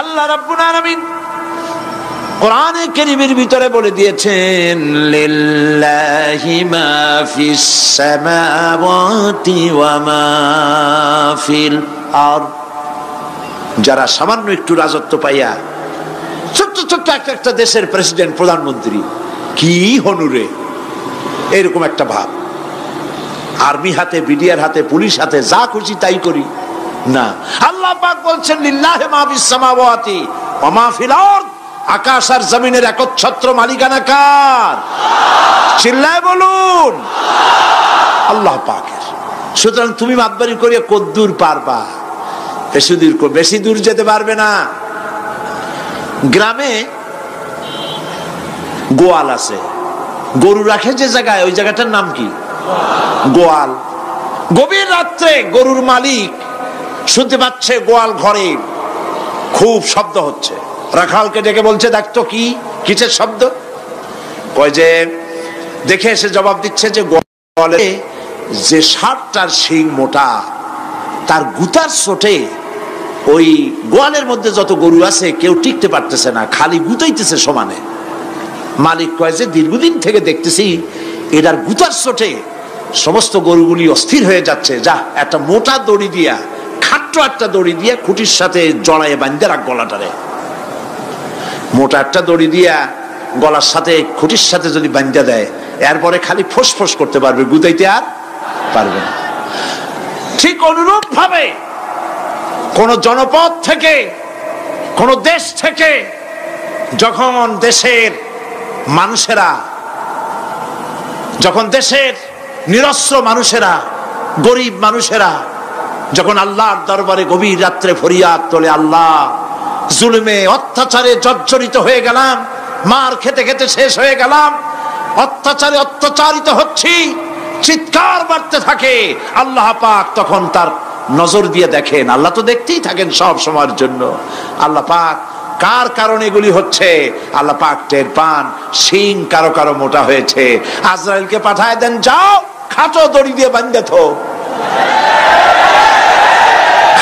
আল্লাহ রাব্বুল আলামিন কোরআনে কারীমের ভিতরে বলে দিয়েছেন, লিল্লাহি মা ফিস সামাওয়াতি ওয়া মা ফিল আরদ। যারা সামান্য একটু রাজত্ব পাইয়া ছোট্ট ছোট্ট একটা দেশের প্রেসিডেন্ট, প্রধানমন্ত্রী, কি হনুরে, এরকম একটা ভাব। আর্মি হাতে, বিডিআর হাতে, পুলিশ হাতে, যা খুশি তাই করি না। আল্লাহ পাক বলছেন, লিল্লাহি মা ফিস সামাওয়াতি ওয়া মা ফিল আরদ। আকাশ আর জমিনের একচ্ছত্র মালিকানা কার? চিল্লায় বলুন, আল্লাহ পাকের। সুতরাং তুমি মাতবারি করিয়া কদ্দূর পারবা? বেশি দূর যেতে পারবে না। গ্রামে গোয়াল আছে, গরু রাখে যে জায়গায়, ওই জায়গাটার নাম কি? গোয়াল। গভীর রাত্রে গরুর মালিক শুনতে পাচ্ছে গোয়াল ঘরে খুব শব্দ হচ্ছে। রাখালকে ডেকে বলছে, দেখতো কি কিসের শব্দ? কয় যে দেখে এসে জবাব দিচ্ছে যে গোয়ালে যে ষাটটার শিং মোটা, তার গুতার চোটে ওই গোয়ালের মধ্যে যত গরু আছে কেউ টিকতে পারতেছে না, খালি গুতাইতেছে সমানে। মালিক কয় যে দীর্ঘদিন থেকে দেখতেছি এটার গুতার চোটে সমস্ত গরুগুলি অস্থির হয়ে যাচ্ছে। যা একটা মোটা দড়ি দিয়া, খাট্ট একটা দড়ি দিয়া খুঁটির সাথে জড়াইয়ে বাঁধতে রাখ গলাটারে। মোটা একটা দড়ি দিয়া গলার সাথে খুঁটির সাথে যদি বাঁধতে দেয়, এরপরে খালি ফোঁস করতে পারবে, গুতাইতে আর পারবে না। ঠিক অনুরূপ ভাবে কোন জনপদ থেকে, কোন দেশ থেকে যখন দেশের মানুষেরা, যখন দেশের নিরস্ত্র মানুষেরা, গরিব মানুষেরা যখন আল্লাহর দরবারে গভীর রাত্রে ফরিয়াদ তোলে, আল্লাহ জুলুমে অত্যাচারে জর্জরিত হয়ে গেলাম, মার খেতে খেতে শেষ হয়ে গেলাম, অত্যাচারে অত্যাচারিত হচ্ছি, চিৎকার বাড়তে থাকে, আল্লাহ পাক তখন তার নজর দিয়ে দেখেন। আল্লাহ তো দেখতেই থাকেন সব সময়ের জন্য। আল্লাহ পাক কার কারণে এগুলি হচ্ছে, আল্লাহ পাক টের পান। শিং কারো কারো মোটা হয়েছে, আজরাইলকে পাঠায় দেন, যাও খাটো দড়ি দিয়ে বাঁধে থো।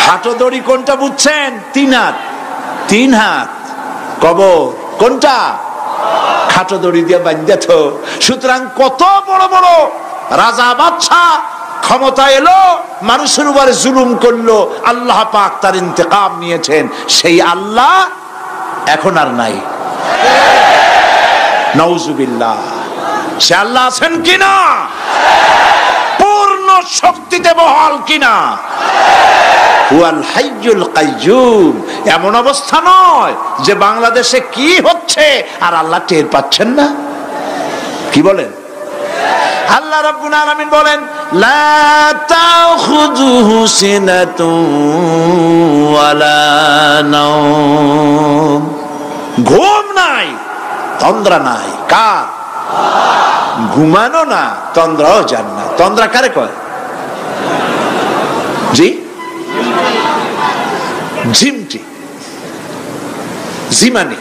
খাটো দড়ি কোনটা বুঝছেন? 3 হাত। 3 হাত কবর কোনটা? খাটো দড়ি দিয়ে বাঁধে থো। সুতরাং কত বড় বড় রাজা বাদশা ক্ষমতা এলো, মানুষের উপরে জুলুম করলো, আল্লাহ পাক তার ইন্তেকাম নিয়েছেন। সেই আল্লাহ এখন আর নাই, নাউজুবিল্লাহ। সে আল্লাহ আছেন কিনা? পূর্ণ শক্তিতে বহাল কিনা? হুয়াল হাইয়ুল কাইয়্যুম। এমন অবস্থা নয় যে বাংলাদেশে কি হচ্ছে আর আল্লাহ টের পাচ্ছেন না। কি বলেন? আল্লাহ রাব্বুল আলামিন বলেন, লা তাখুযুহু সিনাতুন ওয়ালা নাওম। ঘুম নাই, তন্দ্রা নাই। কার? ঘুমানো না, তন্দ্রাও যান না। তন্দ্রা কারে কয়? জি, ঝিমটি, জিমানি,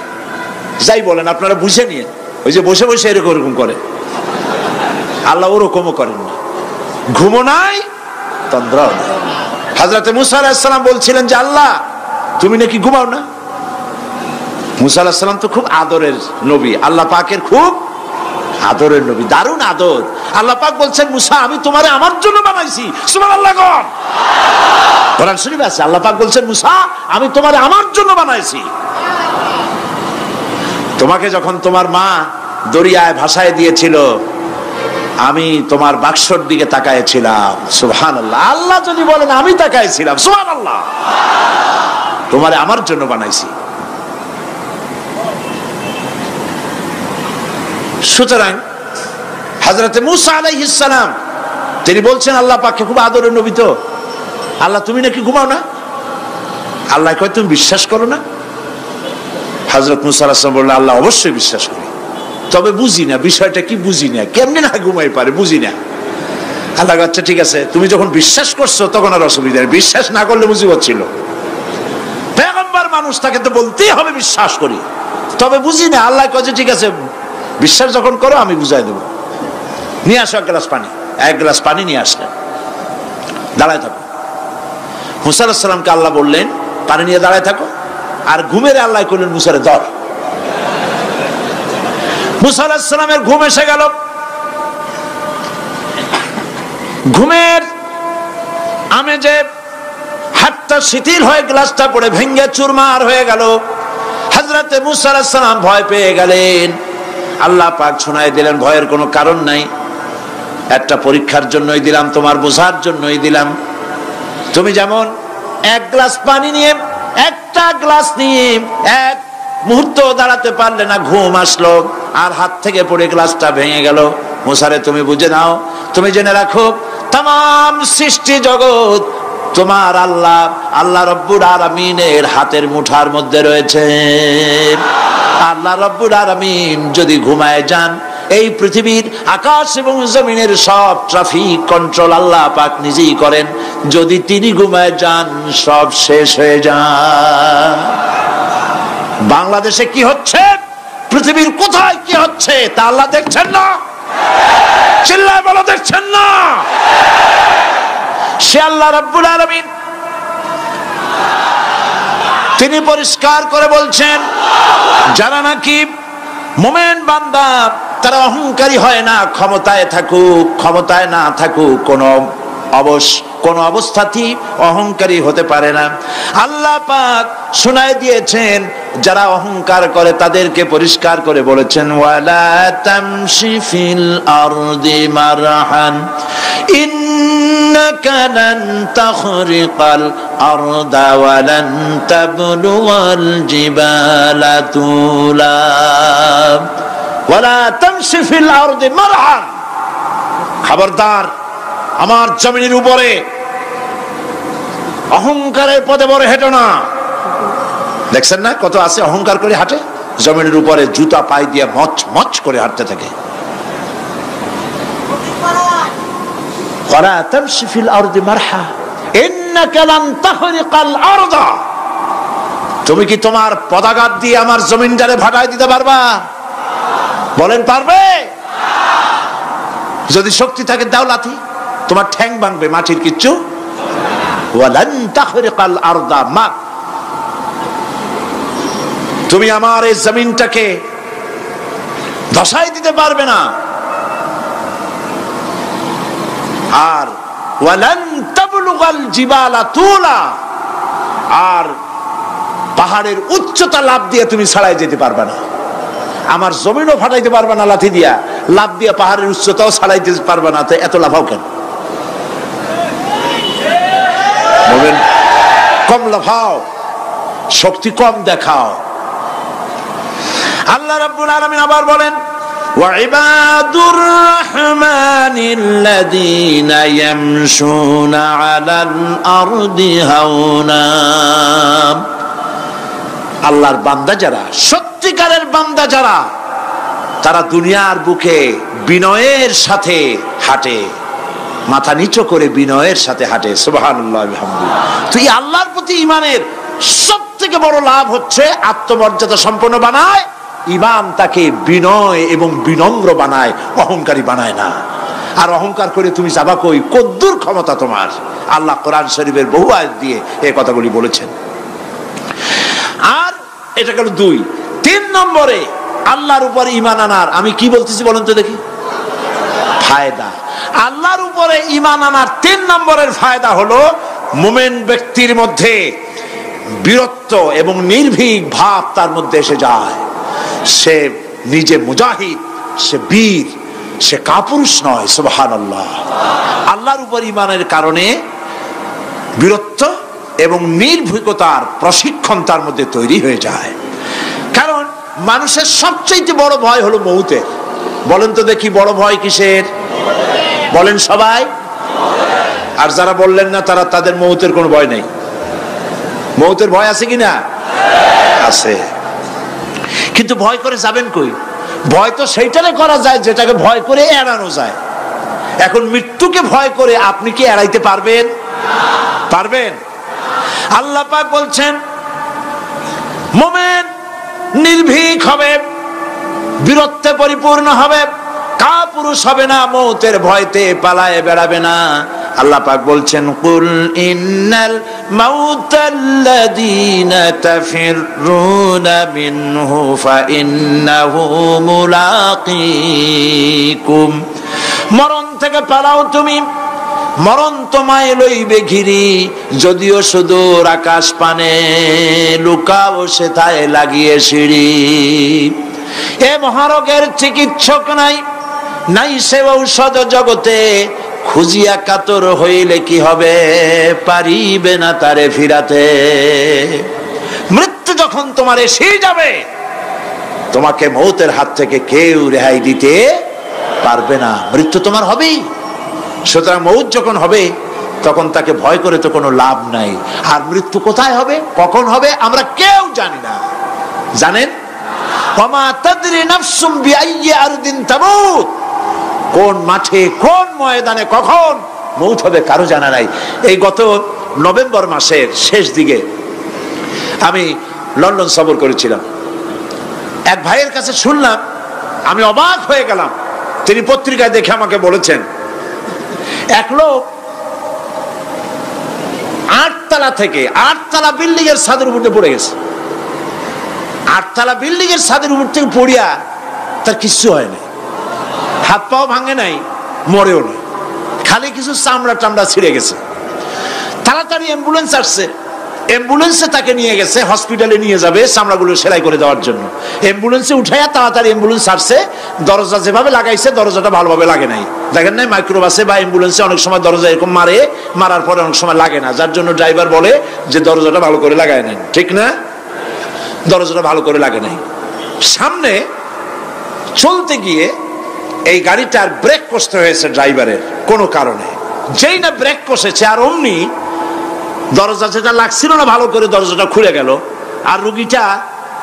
যাই বলেন আপনারা বুঝে নিয়ে। ওই যে বসে বসে এরকম করে, আল্লাহ ওরকমও করেন না। ঘুমো নাই, তন্দ্রাও নাই। হযরতে মুসা আলাইহিস সালাম বলছিলেন যে আল্লাহ তুমি নাকি ঘুমাও না। মুসা আলাইহিস সালাম তো খুব আদরের নবী, আল্লাহ পাকের খুব আদরের নবী, দারুণ আদর। আল্লাহ পাক বলছেন, মুসা আমি তোমারে আমার জন্য বানাইছি। সুবহানাল্লাহ। কোরআন শরীফে আছে, আল্লাহ পাক বলছেন, মুসা আমি তোমারে আমার জন্য বানাইছি। তোমাকে যখন তোমার মা দরিয়ায় ভাসায় দিয়েছিল, আমি তোমার বাক্সর দিকে তাকাইছিলাম। সুবহানাল্লাহ। আল্লাহ যদি বলেন আমি তাকাইছিলাম, সুবহানাল্লাহ। তোমারে আমার জন্য বানাইছি। সুতরাং হযরতে মুসা আলাইহিস সালাম তিনি বলছেন আল্লাহ পাককে খুব আদরের নবী, তো আল্লাহ তুমি নাকি ঘুমাও না। আল্লাহ কয় তুমি বিশ্বাস করো না। হযরত মুসা আলাইহিস সালাম বললেন, আল্লাহ অবশ্যই বিশ্বাস করি, তবে বুঝি না বিষয়টা কি, বুঝি না কেমনে না ঘুমাই পারে, বুঝি না। আল্লাহ আচ্ছা ঠিক আছে, তুমি যখন বিশ্বাস করছো তখন আর অসুবিধা নেই, বিশ্বাস না করলে মুসিবত ছিল। পয়গম্বর মানুষ, তাকে তো বলতেই হবে বিশ্বাস করি, তবে বুঝি না। আল্লাহ কয় ঠিক আছে, বিশ্বাস যখন করো আমি বুঝাই দেবো। নিয়ে আসো 1 গ্লাস পানি। 1 গ্লাস পানি নিয়ে আসলেন, দাঁড়ায় থাকো। মুসা আলাইহিস সালামকে আল্লাহ বললেন পানি নিয়ে দাঁড়ায় থাকো। আর ঘুমের আল্লাহ করলেন মুসারে ধর। মুসা আলাইহিস সালামের ঘুম এসে গেল, ঘুমের আমেজে হাতটা শিথিল হয়ে গ্লাসটা পড়ে ভেঙে চুরমার হয়ে গেল। হযরতে মুসা আলাইহিস সালাম ভয় পেয়ে গেলেন। আল্লাহ পাক শোনায় দিলেন ভয়ের কোনো কারণ নাই, একটা পরীক্ষার জন্যই দিলাম, তোমার বোঝার জন্যই দিলাম। তুমি যেমন এক গ্লাস পানি নিয়ে, একটা গ্লাস নিয়ে এক মুহূর্ত দাঁড়াতে পারলে না, ঘুম আসলো আর হাত থেকে পড়ে গ্লাসটা ভেঙে গেল। মুসারে তুমি বুঝে নাও, তুমি জেনে রাখো তাম সৃষ্টি জগৎ তোমার আল্লাহ, আল্লাহ রব্বুল আলামিনের হাতের মুঠার মধ্যে রয়েছে। আল্লাহ রব্বুল আলামিন যদি ঘুমায় যান, এই পৃথিবীর আকাশ এবং জমিনের সব ট্রাফিক কন্ট্রোল আল্লাহ পাক নিজেই করেন। যদি তিনি ঘুমায় যান, সব শেষ হয়ে যান। বাংলাদেশে কি হচ্ছে, পৃথিবীর কোথায় কি হচ্ছে তা আল্লাহ দেখছেন না? চিল্লায় বলো, দেখছেন না? সে আল্লাহ রাব্বুল আলামিন তিনি পরিষ্কার করে বলছেন, যারা নাকি মুমিন বান্দা তারা অহংকারী হয় না, ক্ষমতায় থাকুক ক্ষমতায় না থাকুক, কোন অবস্থাতেই অহংকারী হতে পারে না। আল্লাহ পাক শোনায় দিয়েছেন, যারা অহংকার করে তাদেরকে পরিষ্কার করে বলেছেন, ওয়ালা তামশি ফিল আরদি মারহান ইন্নাকা লান তাখরিকাল আরদা ওয়া লান তাবলুগাল জিবালা তুলা ওয়ালা তামশি ফিল আরদি মারহান। খবরদার, আমার জমিনের উপরে অহংকারের পদে বড় হেঁটো না। দেখছেন না কত আছে অহংকার করে হাঁটে, জমিনের উপরে জুতা পায়ে দিয়ে মচ মচ করে হাঁটতে থাকে। ওয়ালা তামশি ফিল আরদি মারহা ইন্নাকা লান তাখরিকাল আরদা। তুমি কি তোমার পদাঘাত দিয়ে আমার জমিনটারে ভাটায় দিতে পারবা? বলেন পারবে? যদি শক্তি থাকে দাও লাথি, তোমার ঠ্যাং ভাঙবে, মাটির কিচ্ছু। ওয়ালান তাখরিকাল আরদা মা, তুমি আমার এই জমিনটাকে ধসাই দিতে পারবে না। আর ওয়ালান তাবলুগাল জিবালা তুলা, আর পাহাড়ের উচ্চতা লাফ দিয়ে তুমি ছাড়াই যেতে পারবে না। আমার জমিনও ফাটাইতে পারবে না লাথি দিয়া, লাফ দিয়ে পাহাড়ের উচ্চতাও ছাড়াইতে পারবে না। তো এত লাফাও কেন? বলবেন কম লাফাও, শক্তি কম দেখাও। আল্লাহ রাব্বুল আলামিন আবার বলেন, ওয়াইবাদুর রাহমানিল্লাযীনা ইয়ামশুনা আলাল আরদি হাওনা। আল্লাহর বান্দা যারা, সত্যিকারের বান্দা যারা, তারা দুনিয়ার বুকে বিনয়ের সাথে হাঁটে, মাথা নিচু করে বিনয়ের সাথে হাঁটে। সুবহানাল্লাহ বিহামদিহি। তো এই আল্লাহর প্রতি ঈমানের সবথেকে বড় লাভ হচ্ছে আত্মমর্যাদা সম্পন্ন বানায়। ঈমান তাকে বিনয় এবং বিনম্র বানায়, অহংকারী বানায় না। আর অহংকার করে তুমি যাবা কই? কদ্দুর ক্ষমতা তোমার? আল্লাহ কোরআন শরীফের বহু আয়াত দিয়ে এই কথাগুলি বলেছেন। আর এটা গেল 2। 3 নম্বরে আল্লাহর উপর ঈমান আনার, আমি কি বলতেছি বলেন তো দেখি, ফায়দা। আল্লাহর উপরে ঈমান আনার 3 নম্বরের ফায়দা হলো, মুমিন ব্যক্তির মধ্যে বীরত্ব এবং নির্ভীক ভাব তার মধ্যে এসে যায়। সে নিজে মুজাহিদ, সে বীর, সে কাপুরুষ নয়। সুবহানাল্লাহ। আল্লাহর উপর ঈমানের কারণে বীরত্ব এবং নির্ভীকতার প্রশিক্ষণ তার মধ্যে তৈরি হয়ে যায়। কারণ মানুষের সবচেয়ে বড় ভয় হলো মৌতের। বলেন তো দেখি, বড় ভয় কিসের? বলেন সবাই। আর যারা বললেন না, তাদের মৌতের কোনো ভয় নেই। মৌতের ভয় আছে কিনা? আছে। কিন্তু ভয় করে যাবেন কই? ভয় তো সেইটারে করা যায় যেটাকে ভয় করে এড়ানো যায়। এখন মৃত্যুকে ভয় করে আপনি কি এড়াইতে পারবেন? পারবেন? আল্লাহ পাক বলছেন, মুমিন নির্ভীক হবে, বীরত্বে পরিপূর্ণ হবে, কাপুরুষ হবে না, মৌতের ভয়তে পালায়ে বেড়াবে না। আল্লাহ পাক বলছেন কুল ইন্নাল মাউতাল্লাযীনা তাফিররুনা মিনহু ফাইন্নাহু মুলাকীকুম, মরণ থেকে পালাও তুমি, মরণ তোমায় লইবে ঘিরি, যদিও সুদূর আকাশ পানে, লুকাও সেথায় লাগিয়ে সিঁড়ি। এ মহারোগের চিকিৎসক নাই, নাই সে ঔষধ জগতে, খুঁজিয়া কাতর হইলে কি হবে, পারিবে না তারে ফিরাতে। মৃত্যু যখন তোমার এসে যাবে, তোমাকে মৌতের হাত থেকে কেউ রেহাই দিতে পারবে না, মৃত্যু তোমার হবেই। সুতরাং মৌত যখন হবে তখন তাকে ভয় করে তো কোনো লাভ নাই। আর মৃত্যু কোথায় হবে, কখন হবে, আমরা কেউ জানি না। জানেন, ওমা তাদরি নাফসুম বিআইয়ি আরদিন তামুত, কোন মাঠে কোন ময়দানে কখন মৌত হবে কারো জানা নাই। এই গত নভেম্বর মাসের শেষ দিকে আমি লন্ডন সফর করেছিলাম। এক ভাইয়ের কাছে শুনলাম, আমি অবাক হয়ে গেলাম। তিনি পত্রিকায় দেখে আমাকে বলেছেন, এক লোক 8 তলা থেকে 8 তলা বিল্ডিং এর ছাদের উপর পড়ে গেছে। 8 তলা বিল্ডিং এর ছাদের উপর থেকে পড়িয়া তার কিছু হয় না, হাত পাও ভাঙে নাই, মরেও নাই, খালি কিছু চামড়া টামড়া ছিঁড়ে গেছে। তাড়াতাড়ি অ্যাম্বুলেন্স আসছে, অ্যাম্বুলেন্সে তাকে নিয়ে গেছে, হসপিটালে নিয়ে যাবে চামড়াগুলো সেলাই করে দেওয়ার জন্য। অ্যাম্বুলেন্সে উঠাইয়া তাড়াতাড়ি অ্যাম্বুলেন্স আসছে, দরজা যেভাবে লাগাইছে দরজাটা ভালোভাবে লাগে নাই। দেখেন নাই মাইক্রোবাসে বা অ্যাম্বুলেন্সে অনেক সময় দরজা এরকম মারে, মারার পরে অনেক সময় লাগে না, যার জন্য ড্রাইভার বলে যে দরজাটা ভালো করে লাগায় নাই, ঠিক না? দরজাটা ভালো করে লাগে নাই। সামনে চলতে গিয়ে এই গাড়িটার ব্রেক কষতে হয়েছে ড্রাইভারের কোনো কারণে। যেই না ব্রেক কষেছে আর অমনি দরজা যেটা লাগছিল না ভালো করে, দরজাটা খুলে গেল। আর রুগীটা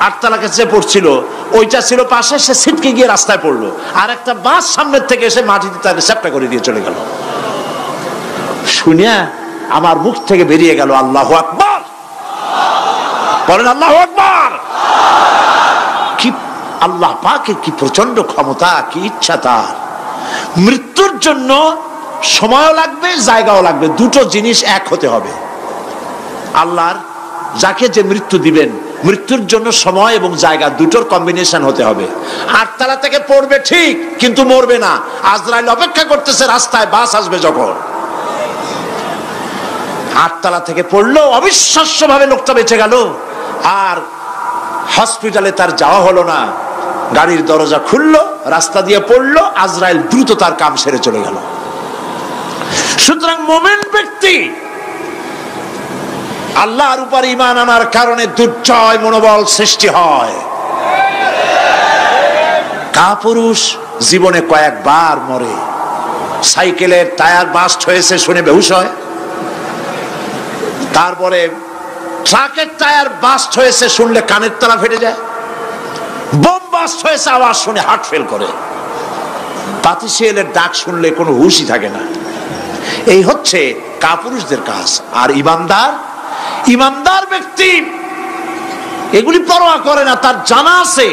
8 তলা কাছে পড়ছিল, ওইটা ছিল পাশে, সে ছিটকে গিয়ে রাস্তায় পড়লো। আর একটা বাস সামনের থেকে এসে মাটিতে তাকে চ্যাপ্টা করে দিয়ে চলে গেল। শুনিয়া আমার মুখ থেকে বেরিয়ে গেল আল্লাহু আকবার। বলেন আল্লাহু আকবার। কি আল্লাহ পাকের কি প্রচন্ড ক্ষমতা, কি ইচ্ছা তার। মৃত্যুর জন্য সময়ও লাগবে, জায়গাও লাগবে, দুটো জিনিস এক হতে হবে। আল্লাহর যাকে যে মৃত্যু দিবেন, মৃত্যুর জন্য সময় এবং জায়গা দুটোর কম্বিনেশন হতে হবে। 8 তলা থেকে পড়বে ঠিক, কিন্তু মরবে না। আজরাইল অপেক্ষা করতেছে রাস্তায়, বাস আসবে যখন। 8 তলা থেকে পড়লো, অবিশ্বাস্য ভাবে লোকটা বেঁচে গেল। আর হসপিটালে তার যাওয়া হলো না, গাড়ির দরজা খুললো, রাস্তা দিয়ে পড়লো, আজরাইল দ্রুত তার কাম সেরে চলে গেল। সুতরাং মুমিন ব্যক্তি আল্লাহর উপর ঈমান আনার কারণে দুর্জয় মনোবল সৃষ্টি হয়। কাপুরুষ জীবনে কয়েকবার মরে, সাইকেলের টায়ার বাস্ট হয়েছে শুনে বেহুশ হয়, তারপরে ট্রাকের টায়ার বাস্ট হয়েছে শুনলে কানের তলা ফেটে যায়, বোম বাস্ট হয়েছে আওয়াজ শুনে হার্ট ফেল করে, পাতিশিয়ালের ডাক শুনলে কোনো হুশই থাকে না। এই হচ্ছে কাপুরুষদের কাজ। আর ইমানদার ব্যক্তি এগুলি পরোয়া করে না। তার জানা আছে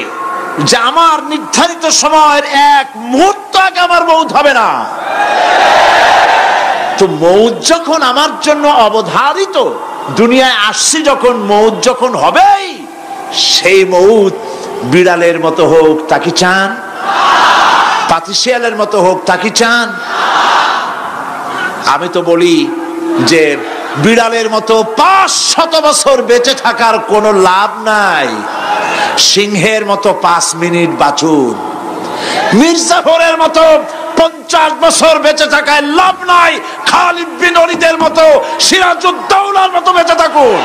যে আমার নির্ধারিত সময়ের এক মুহূর্ত আগে আমার মৌত হবে না। তো মৌত যখন আমার জন্য অবধারিত, দুনিয়ায় আসছি যখন, মৌত যখন হবেই, সেই মৌত বিড়ালের মতো হোক তা কি চান? পাতিশিয়ালের মতো হোক তা কি চান? আমি তো বলি যে বিড়ালের মতো 500 বছর বেঁচে থাকার কোনো লাভ নাই, সিংহের মতো 5 মিনিট বাঁচুন। মির্জাফরের মতো 50 বছর বেঁচে থাকায় লাভ নাই, খালিদ বিন ওলীদের মতো, সিরাজউদ্দৌলার মতো বেঁচে থাকুন।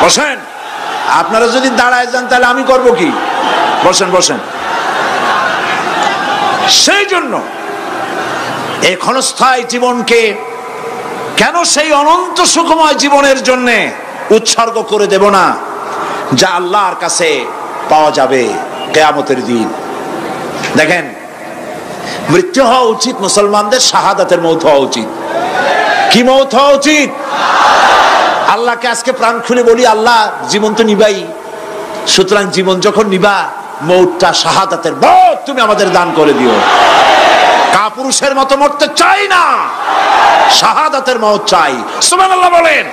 বসেন, আপনারা যদি দাঁড়ায় যান তাহলে আমি করব কি? বসেন বসেন। সেই জন্য এই ক্ষণস্থায়ী জীবনকে কেন সেই অনন্ত সুখময় জীবনের জন্য উৎসর্গ করে দেব না, যা আল্লাহর কাছে পাওয়া যাবে কিয়ামতের দিন। দেখেন, মৃত্যু হওয়া উচিত মুসলমানদের শাহাদাতের মৌত হওয়া উচিত। কি মৌত হওয়া উচিত? আল্লাহকে আজকে প্রাণ খুলে বলি, আল্লাহ জীবন তো নিবাই, সুতরাং জীবন যখন নিবা মৌতটা শাহাদাতের মৌত তুমি আমাদের দান করে দিও। কাপুরুষের মতো মরতে চাই না, শাহাদাতের মৌত চাই। সুবহানাল্লাহ বলেন,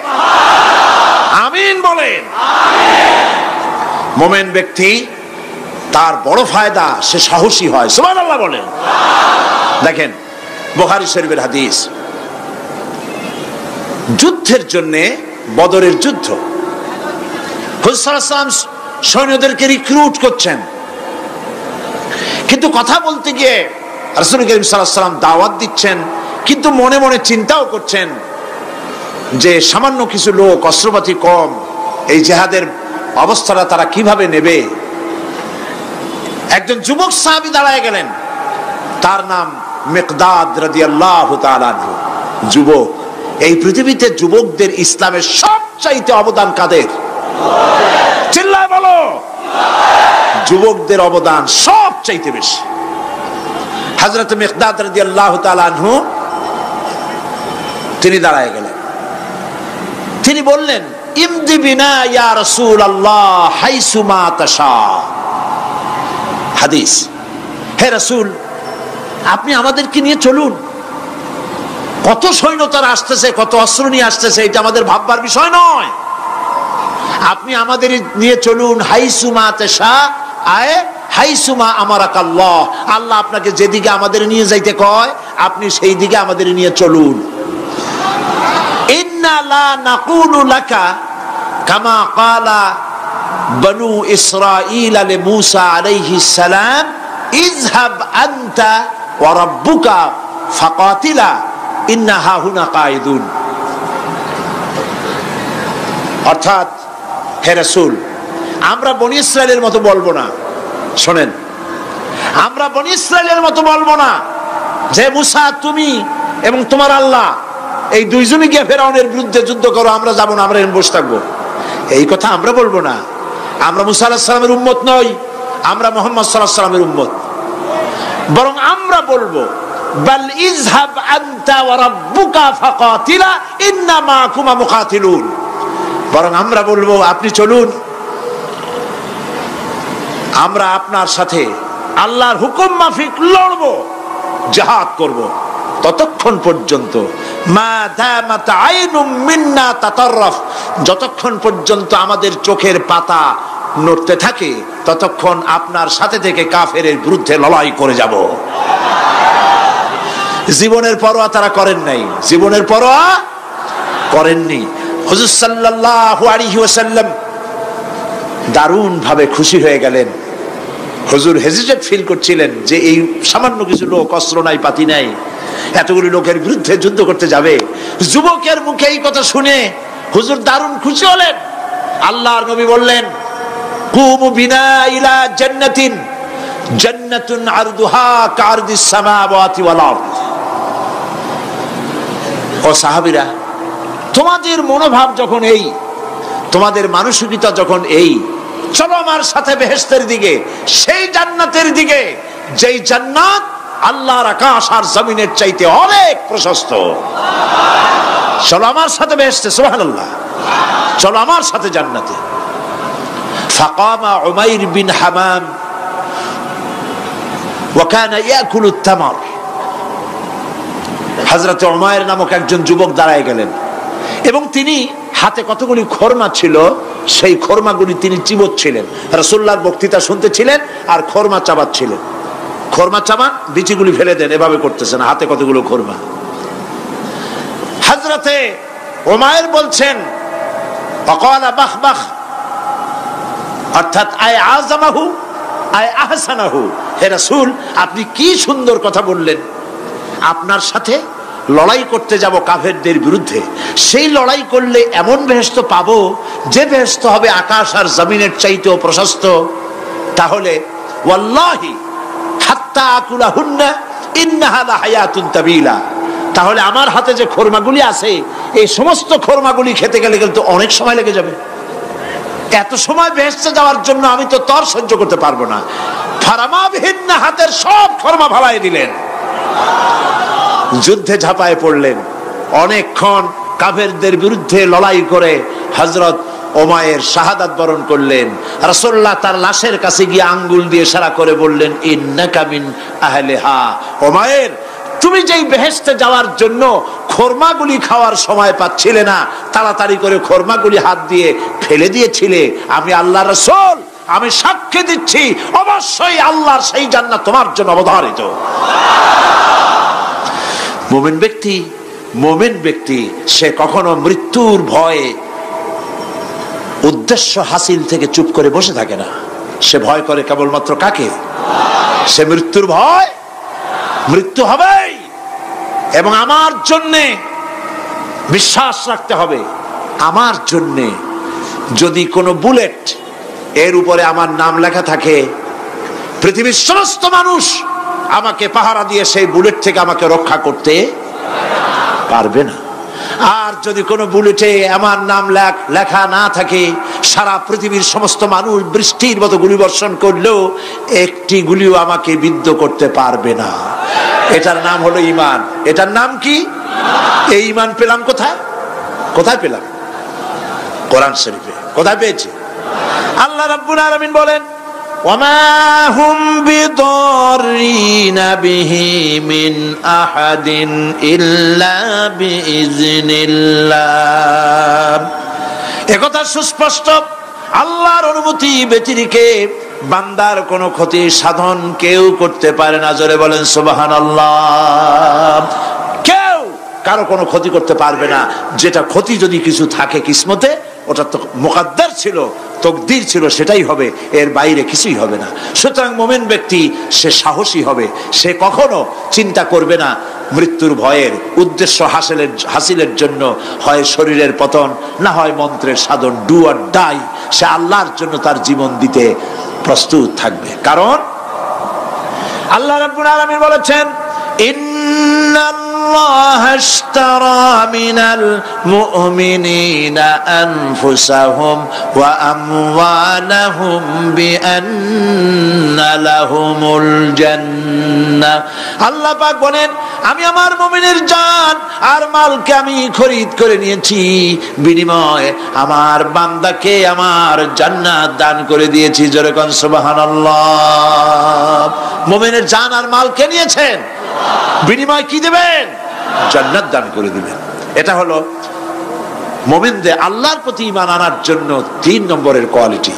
আমিন বলেন। মুমিন ব্যক্তি তার বড় ফায়দা, সে সাহসী হয়। সুবহানাল্লাহ বলেন। দেখেন বুখারী শরীফের হাদিস, যুদ্ধের জন্য বদরের যুদ্ধ, হুজুর সাল্লাল্লাহু আলাইহি ওয়াসাল্লাম সৈন্যদেরকে রিক্রুট করছেন, কিন্তু কথা বলতে গিয়ে রাসূল করিম সাল্লাল্লাহু আলাইহি ওয়াসাল্লাম দাওয়াত দিচ্ছেন, কিন্তু মনে মনে চিন্তাও করছেন যে সামান্য কিছু লোক, অস্ত্রপাতি কম, এই জিহাদের অবস্থাটা তারা কিভাবে নেবে। একজন যুবক সাহাবী দাঁড়ায় গেলেন, তার নাম মিকদাদ রাদিয়াল্লাহু তাআলা আনহু। যুবক, এই পৃথিবীতে যুবকদের ইসলামের সবচাইতে অবদান কাদের? চিল্লায় বলো। যুবকদের অবদান সবচাইতে বেশি। হযরত মিকদাদ রাদিয়াল্লাহু তাআলা আনহু তিনি দাঁড়ায় গেলেন, তিনি বললেন, ইমদি বিনা ইয়া রাসূলুল্লাহ হাইসুমা তাশা। হাদিস, হে রাসূল আপনি আমাদেরকে নিয়ে চলুন। কত সৈন্য তারা আসতেছে, কত অস্ত্র নিয়ে আসতেছে, এটা আমাদের ভাববার বিষয় নয়। আপনি আমাদের নিয়ে চলুন, হাইসুমা তাশা আয় হাইসুমা আমারাকাল্লাহ, আল্লাহ আপনাকে যেদিকে আমাদের নিয়ে যাইতে কয় আপনি সেই দিকে আমাদের নিয়ে চলুন। ইন্না লা নাকুলু লাকা কামা ক্বালা বনু ইসরাঈল লি মূসা আলাইহিস সালাম ইযহাব আনতা ওয়া রাব্বুকা ফাকাতিলা ইন্না হাহুনা কাঈদুন। অর্থাৎ হে রাসূল, আমরা বনি ইসরাইলের মতো বলবো না। শোনেন, আমরা বনি ইসরাইলের মতো বলবো না যে মূসা তুমি এবং তোমার আল্লাহ এই দুইজনে গিয়ে ফেরাউনের বিরুদ্ধে যুদ্ধ করো, আমরা যাবো না, আমরা এখানে বসে থাকবো। এই কথা আমরা বলবো না। আমরা মূসা আলাইহিস সালামের উম্মত নই, আমরা মুহাম্মদ সাল্লাল্লাহু আলাইহি ওয়াসাল্লামের উম্মত। বরং আমরা বলবো বাল ইযহাব আনতা ওয়া রাব্বুকা ফাকাতিলা ইন্না মাআকুমা মুকাতিলুন। বরং আমরা বলবো আপনি চলুন, আমরা আপনার সাথে আল্লাহর হুকুম মাফিক লড়বো, জিহাদ করব। ততক্ষণ পর্যন্ত মা দামাত আইনুম মিন্না তাতাররাফ, যতক্ষণ পর্যন্ত আমাদের চোখের পাতা নড়তে থাকে ততক্ষণ আপনার সাথে থেকে কাফেরের বিরুদ্ধে লড়াই করে যাব। জীবনের পরোয়া তারা করেন নাই, জীবনের পরোয়া করেননি। হুজুর সাল্লাল্লাহু আলাইহি ওয়াসাল্লাম দারুণ ভাবে খুশি হয়ে গেলেন। হুজুর হেজিটেট ফিল করছিলেন যে এই সামান্য কিছু লোক, অস্ত্র নাই, পাতি নাই, এতগুলি লোকের বিরুদ্ধে যুদ্ধ করতে যাবে। যুবকের মুখে এই কথা শুনে হুজুর দারুণ খুশি হলেন। আল্লাহর নবী বললেন, কুমু বিনা ইলা জান্নাতিন জান্নাতুন আরদুহা কারদিস সামাওয়াতি ওয়াল আরদ। ও সাহাবীরা, তোমাদের মনোভাব যখন এই, তোমাদের মানসিকতা যখন এই, চলো আমার সাথে বেহেশতের দিকে, সেই জান্নাতের দিকে যেই জান্নাত আল্লাহর আকাশ আর জমিনের চাইতে অনেক প্রশস্ত। চলো আমার সাথে বেহেশতে, সুবহানাল্লাহ, চলো আমার সাথে জান্নাতে। ফাকামা উমাইর বিন হামাম ওয়া কানা ইয়াকুলু তামার। হযরত উমাইর নামক একজন যুবক দাঁড়ায় গেলেন এবং তিনি হাতে কতগুলি খরমা ছিল, সেই খরমাগুলি তিনি চিবোচ্ছিলেন। রাসূলুল্লাহর বক্তৃতা শুনতেছিলেন আর খরমা চাবাচ্ছিলেন। খরমা চাবান, বিচিগুলি ফেলে দেন, এভাবে করতেছেন, হাতে কতগুলো খরমা। হযরতে উমাইর বলছেন, ফাকালা বাখ বাখ, অর্থাৎ আয় আযমাহু আয় আহসানাহু। হে রাসূল, আপনি কি সুন্দর কথা বললেন। আপনার সাথে লড়াই করতে যাব কাফেরদের বিরুদ্ধে, সেই লড়াই করলে এমন বেহেশত পাবো যে বেহেশত হবে আকাশ আর জমিনের চাইতেও প্রশস্ত। তাহলে ওয়াল্লাহি হাত্তা আকুলাহুন্না ইন্নাহা লাহায়াতুন তাবিলা, তাহলে আমার হাতে যে খরমাগুলি আছে এই সমস্ত খরমাগুলি খেতে গেলে কিন্তু অনেক সময় লেগে যাবে। এত সময় বেহেশতে যাওয়ার জন্য আমি তো তর সহ্য করতে পারবো না। ফারামা বিহিন্না, হাতের সব খরমা ফালাই দিলেন। যুদ্ধে ঝাঁপায় পড়লেন। অনেকক্ষণ কাফেরদের বিরুদ্ধে লড়াই করে হযরত ওমায়ের শাহাদাত বরণ করলেন। রাসূলুল্লাহ তার লাশের কাছে গিয়ে আঙ্গুল দিয়ে ইশারা করে বললেন, ইন্নাকা মিন আহলিহা। ওমায়ের, তুমি যেই বেহেশতে যাওয়ার জন্য খোরমাগুলি খাওয়ার সময় পাচ্ছিলে না, তাড়াতাড়ি করে খোরমাগুলি হাত দিয়ে ফেলে দিয়েছিলে, আমি আল্লাহর রাসূল, আমি সাক্ষ্য দিচ্ছি অবশ্যই আল্লাহর সেই জান্নাত তোমার জন্য অবধারিত। মুমিন ব্যক্তি সে কখনো মৃত্যুর ভয়ে উদ্দেশ্য হাসিল থেকে চুপ করে বসে থাকে না। সে ভয় করে কেবলমাত্র কাকে? সে মৃত্যুর ভয়, মৃত্যু হবেই এবং আমার জন্যে বিশ্বাস রাখতে হবে, আমার জন্যে যদি কোনো বুলেট এর উপরে আমার নাম লেখা থাকে, পৃথিবীর সমস্ত মানুষ আমাকে পাহারা দিয়ে সেই বুলেট থেকে আমাকে রক্ষা করতে পারবে না। আর যদি কোনো বুলেটে আমার নাম লেখা না থাকে, সারা পৃথিবীর সমস্ত মানুষ বৃষ্টির মতো গুলি বর্ষণ করলেও একটি গুলিও আমাকে বিদ্ধ করতে পারবে না। এটার নাম হলো ঈমান। এটার নাম কি? এই ঈমান পেলাম কোথায়? কোথায় পেলাম? কোরআন শরীফে। কোথায় পেয়েছি? আল্লাহ রাব্বুল আলামিন বলেন, ওয়ামা হুম বিদরিনা বিহি মিন আহাদিন ইল্লা বিইজনিল্লাহ। একথা সুস্পষ্ট, আল্লাহর অনুমতি ব্যতিরেকে বান্দার কোনো ক্ষতি সাধন কেউ করতে পারে না। জোরে বলেন সুবহানাল্লাহ। কেউ কারো কোনো ক্ষতি করতে পারবে না। যেটা ক্ষতি যদি কিছু থাকে কিসমতে, ওটা তো মুকদ্দার ছিল, তকদির ছিল, সেটাই হবে, এর বাইরে কিছুই হবে না। সুতরাং মুমিন ব্যক্তি সে সাহসী হবে, সে কখনো চিন্তা করবে না মৃত্যুর ভয়ের। উদ্দেশ্য হাসিলের জন্য হয় শরীরের পতন, না হয় মন্ত্রের সাধন, ডু অর ডাই, সে আল্লাহর জন্য তার জীবন দিতে প্রস্তুত থাকবে। কারণ আল্লাহ রাব্বুল আলামিন বলেছেন, ইন্নাল্লাহা আশতারা মিনাল মুমিনিনা আনফুসাহুম ওয়া আমওয়ালাহুম বিআন্না লাহুমুল জান্নাহ। আল্লাহ পাক বলেন, আমি আমার মুমিনের জান আর মালকে আমি খরিদ করে নিয়েছি, বিনিময়ে আমার বান্দাকে আমার জান্নাত দান করে দিয়েছি। জোরে কোন সুবহানাল্লাহ। মুমিনের জান আর মালকে নিয়েছেন, বিনিময় কি দেবেন? জান্নাত দান করে দিবেন। এটা হলো মুমিনদের আল্লাহর প্রতি ঈমান আনার জন্য 3 নম্বরের কোয়ালিটি।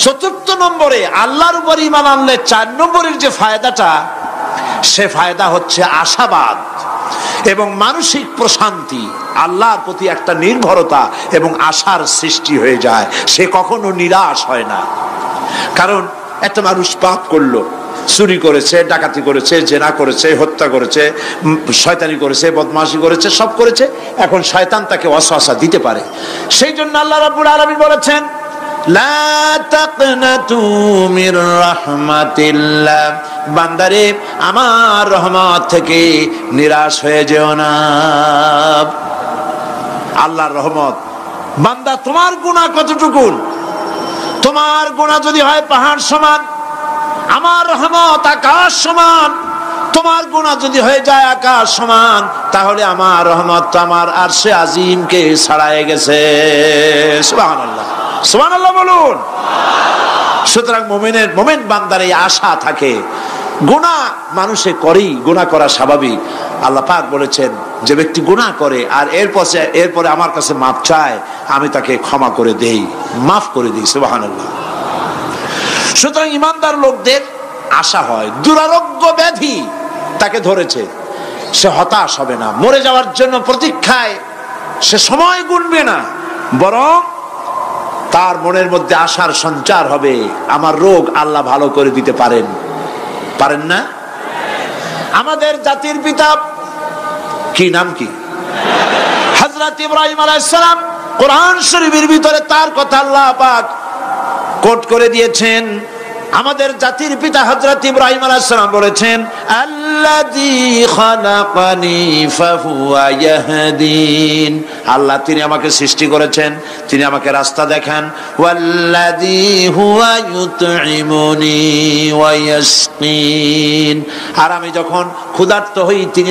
4th নম্বরে আল্লাহর উপর ঈমান আনলে 4 নম্বরের যে ফায়দাটা, সে ফায়দা হচ্ছে আশাবাদ এবং মানসিক প্রশান্তি। আল্লাহর প্রতি একটা নির্ভরতা এবং আশার সৃষ্টি হয়ে যায়, সে কখনো নিরাশ হয় না। কারণ একটা মানুষ পাপ করলো, চুরি করেছে, ডাকাতি করেছে, জেনা করেছে, হত্যা করেছে, শয়তানি করেছে, বদমাশি করেছে, সব করেছে, এখন শয়তান তাকে ওয়াসওয়াসা দিতে পারে। সেই জন্য আল্লাহ রাব্বুল আলামিন বলেছেন, লা তাকনাতু মির রাহমাতিল্লাহ, বান্দারে আমার রহমত থেকে নিরাশ হয়ে যেও না। আল্লাহর রহমত, বান্দা তোমার গুনাহ কতটুকু? তোমার গুনাহ যদি হয় পাহাড় সমান, আমার রহমত আকাশ সমান। তোমার গুনাহ যদি হয়ে যায় আকাশ সমান, তাহলে আমার রহমত তো আমার আরশে আজিমকে ছাড়ায় গেছে। সুবহানাল্লাহ, সুবহানাল্লাহ বলুন। সুতরাং মুমিন বান্দার এই আশা থাকে। গুনাহ মানুষে করেই, গুনাহ করা স্বাভাবিক। আল্লাহ পাক বলেছেন, যে ব্যক্তি গুনাহ করে আর এরপরে আমার কাছে মাফ চায়, আমি তাকে ক্ষমা করে দেই, মাফ করে দিই। সুবহানাল্লাহ। সুতরাং ইমানদার লোকদের আশা হয়, দুরারোগ্য ব্যাধি তাকে ধরেছে, সে হতাশ হবে না, মরে যাওয়ার জন্য প্রতীক্ষায় সে সময় গুনবে না, বরং তার মনের মধ্যে আশার সঞ্চার হবে, আমার রোগ আল্লাহ ভালো করে দিতে পারেন না? আমাদের জাতির পিতা কি নাম কি? হযরত ইব্রাহিম আলাইহিস সালাম। কোরআন শরীফের ভিতরে তার কথা আল্লাহ পাক কোট করে দিয়েছেন। আমাদের জাতির পিতা হযরত ইব্রাহিম আলাইহিস সালাম বলেছেন, আল্লাযী খালাকানি ফাহুয়া ইয়াহদিন, আল্লাহ তিনি আমাকে সৃষ্টি করেছেন, তিনি আমাকে রাস্তা দেখান। ওয়াল্লাযী হুয়া ইউতঈমুনি ওয়া ইয়াসকিন, আর আমি যখন ক্ষুধার্ত হই তিনি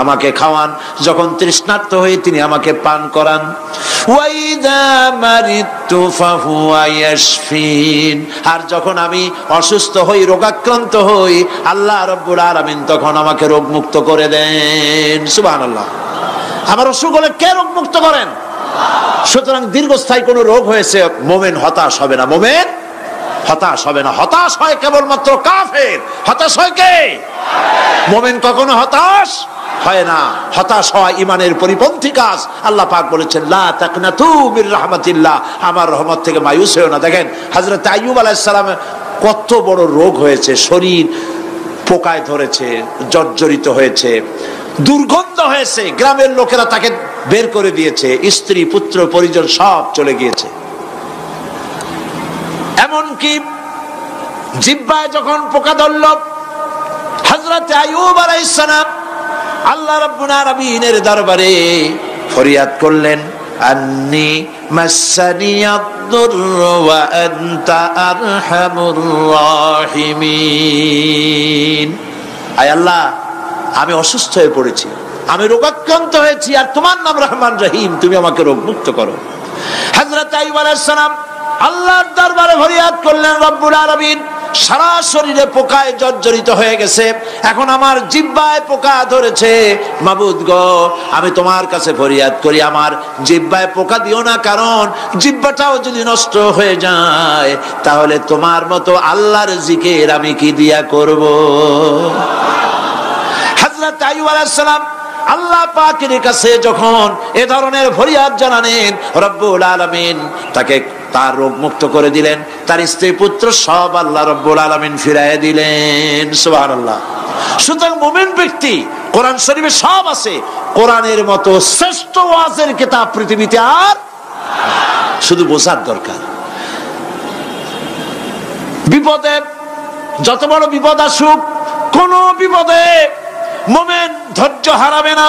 আমাকে খাওয়ান, যখন তৃষ্ণার্ত হই তিনি আমাকে পান করান। ওয়া ইযা মারিদতু ফাহুয়া ইয়াশফিন, আর যখন আমি অসুস্থ হই, রোগাক্রান্ত হই, আল্লাহ রাব্বুল আলামিন তখন আমাকে রোগ মুক্ত করে দেন। সুবহানাল্লাহ। আমার অসুখ হলে কে রোগ মুক্ত করেন? সুতরাং দীর্ঘস্থায়ী কোন রোগ হয়েছে, মুমিন হতাশ হবে না, মুমিন হতাশ হবে না। হতাশ হয় কেবলমাত্র কাফের। হতাশ হয় কে? মুমিন কখনো হতাশ হয় না। হতাশ হওয়া ইমানের পরিপন্থী কাজ। আল্লাহ পাক বলেছেন লা তাকনাতু মির রাহমাতিল্লাহ, আমার রহমত থেকে মায়ুস হয়ো না। দেখেন হযরত আইয়ুব আলাইহিস সালাম কত বড় রোগ হয়েছে, শরীর পোকায় ধরেছে, জর্জরিত হয়েছে, দুর্গন্ধ হয়েছে, গ্রামের লোকেরা তাকে বের করে দিয়েছে, স্ত্রী পুত্র পরিজন সব চলে গিয়েছে। এমনকি জিহ্বায় যখন পোকা ধরল, হযরত আইয়ুব আলাইহিস সালাম আল্লাহ রাব্বুল আলামিনের দরবারে ফরিয়াদ করলেন, আন্নী মাসানিয়াদ-দুররু ওয়া আনতা আরহামুর রাহিমিন। আয় আল্লাহ, আমি অসুস্থ হয়ে পড়েছি, আমি রোগাক্রান্ত হয়েছি, আর তোমার নাম রহমান রহিম, তুমি আমাকে রোগ মুক্ত করো। হযরত আইয়ুব আলাইহিস সালাম আল্লাহর দরবারে ফরিয়াদ করলেন, রব্বুল আলামিন সারা শরীরে পোকায় জর্জরিত হয়ে গেছে, এখন আমার জিহ্বায় পোকা ধরেছে, মাবুদ গো আমি তোমার কাছে ফরিয়াদ করি, আমার জিহ্বায় পোকা দিও না, কারণ জিহ্বাটাও যদি নষ্ট হয়ে যায় তাহলে তোমার মতো আল্লাহর জিকির আমি কি দিয়া করব। হযরত আইয়ুব আলাইহিস সালাম আল্লাহ পাকের কাছে যখন এ ধরনের ফরিয়াদ জানালেন, রব্বুল আলামিন তাকে তার রোগ মুক্ত করে দিলেন, তার স্ত্রী পুত্র সব আল্লাহ রব্বুল আলামিন ফিরাইয়া দিলেন। সুবহানাল্লাহ। সুতরাং মুমিন ব্যক্তি, কোরআন শরীফে সব আছে, কোরআনের মতো শ্রেষ্ঠ ওয়াজের কিতাব পৃথিবীতে আর শুধু বোঝার দরকার। বিপদে, যত বড় বিপদ আসুক, কোন বিপদে মুমিন ধৈর্য হারাবে না।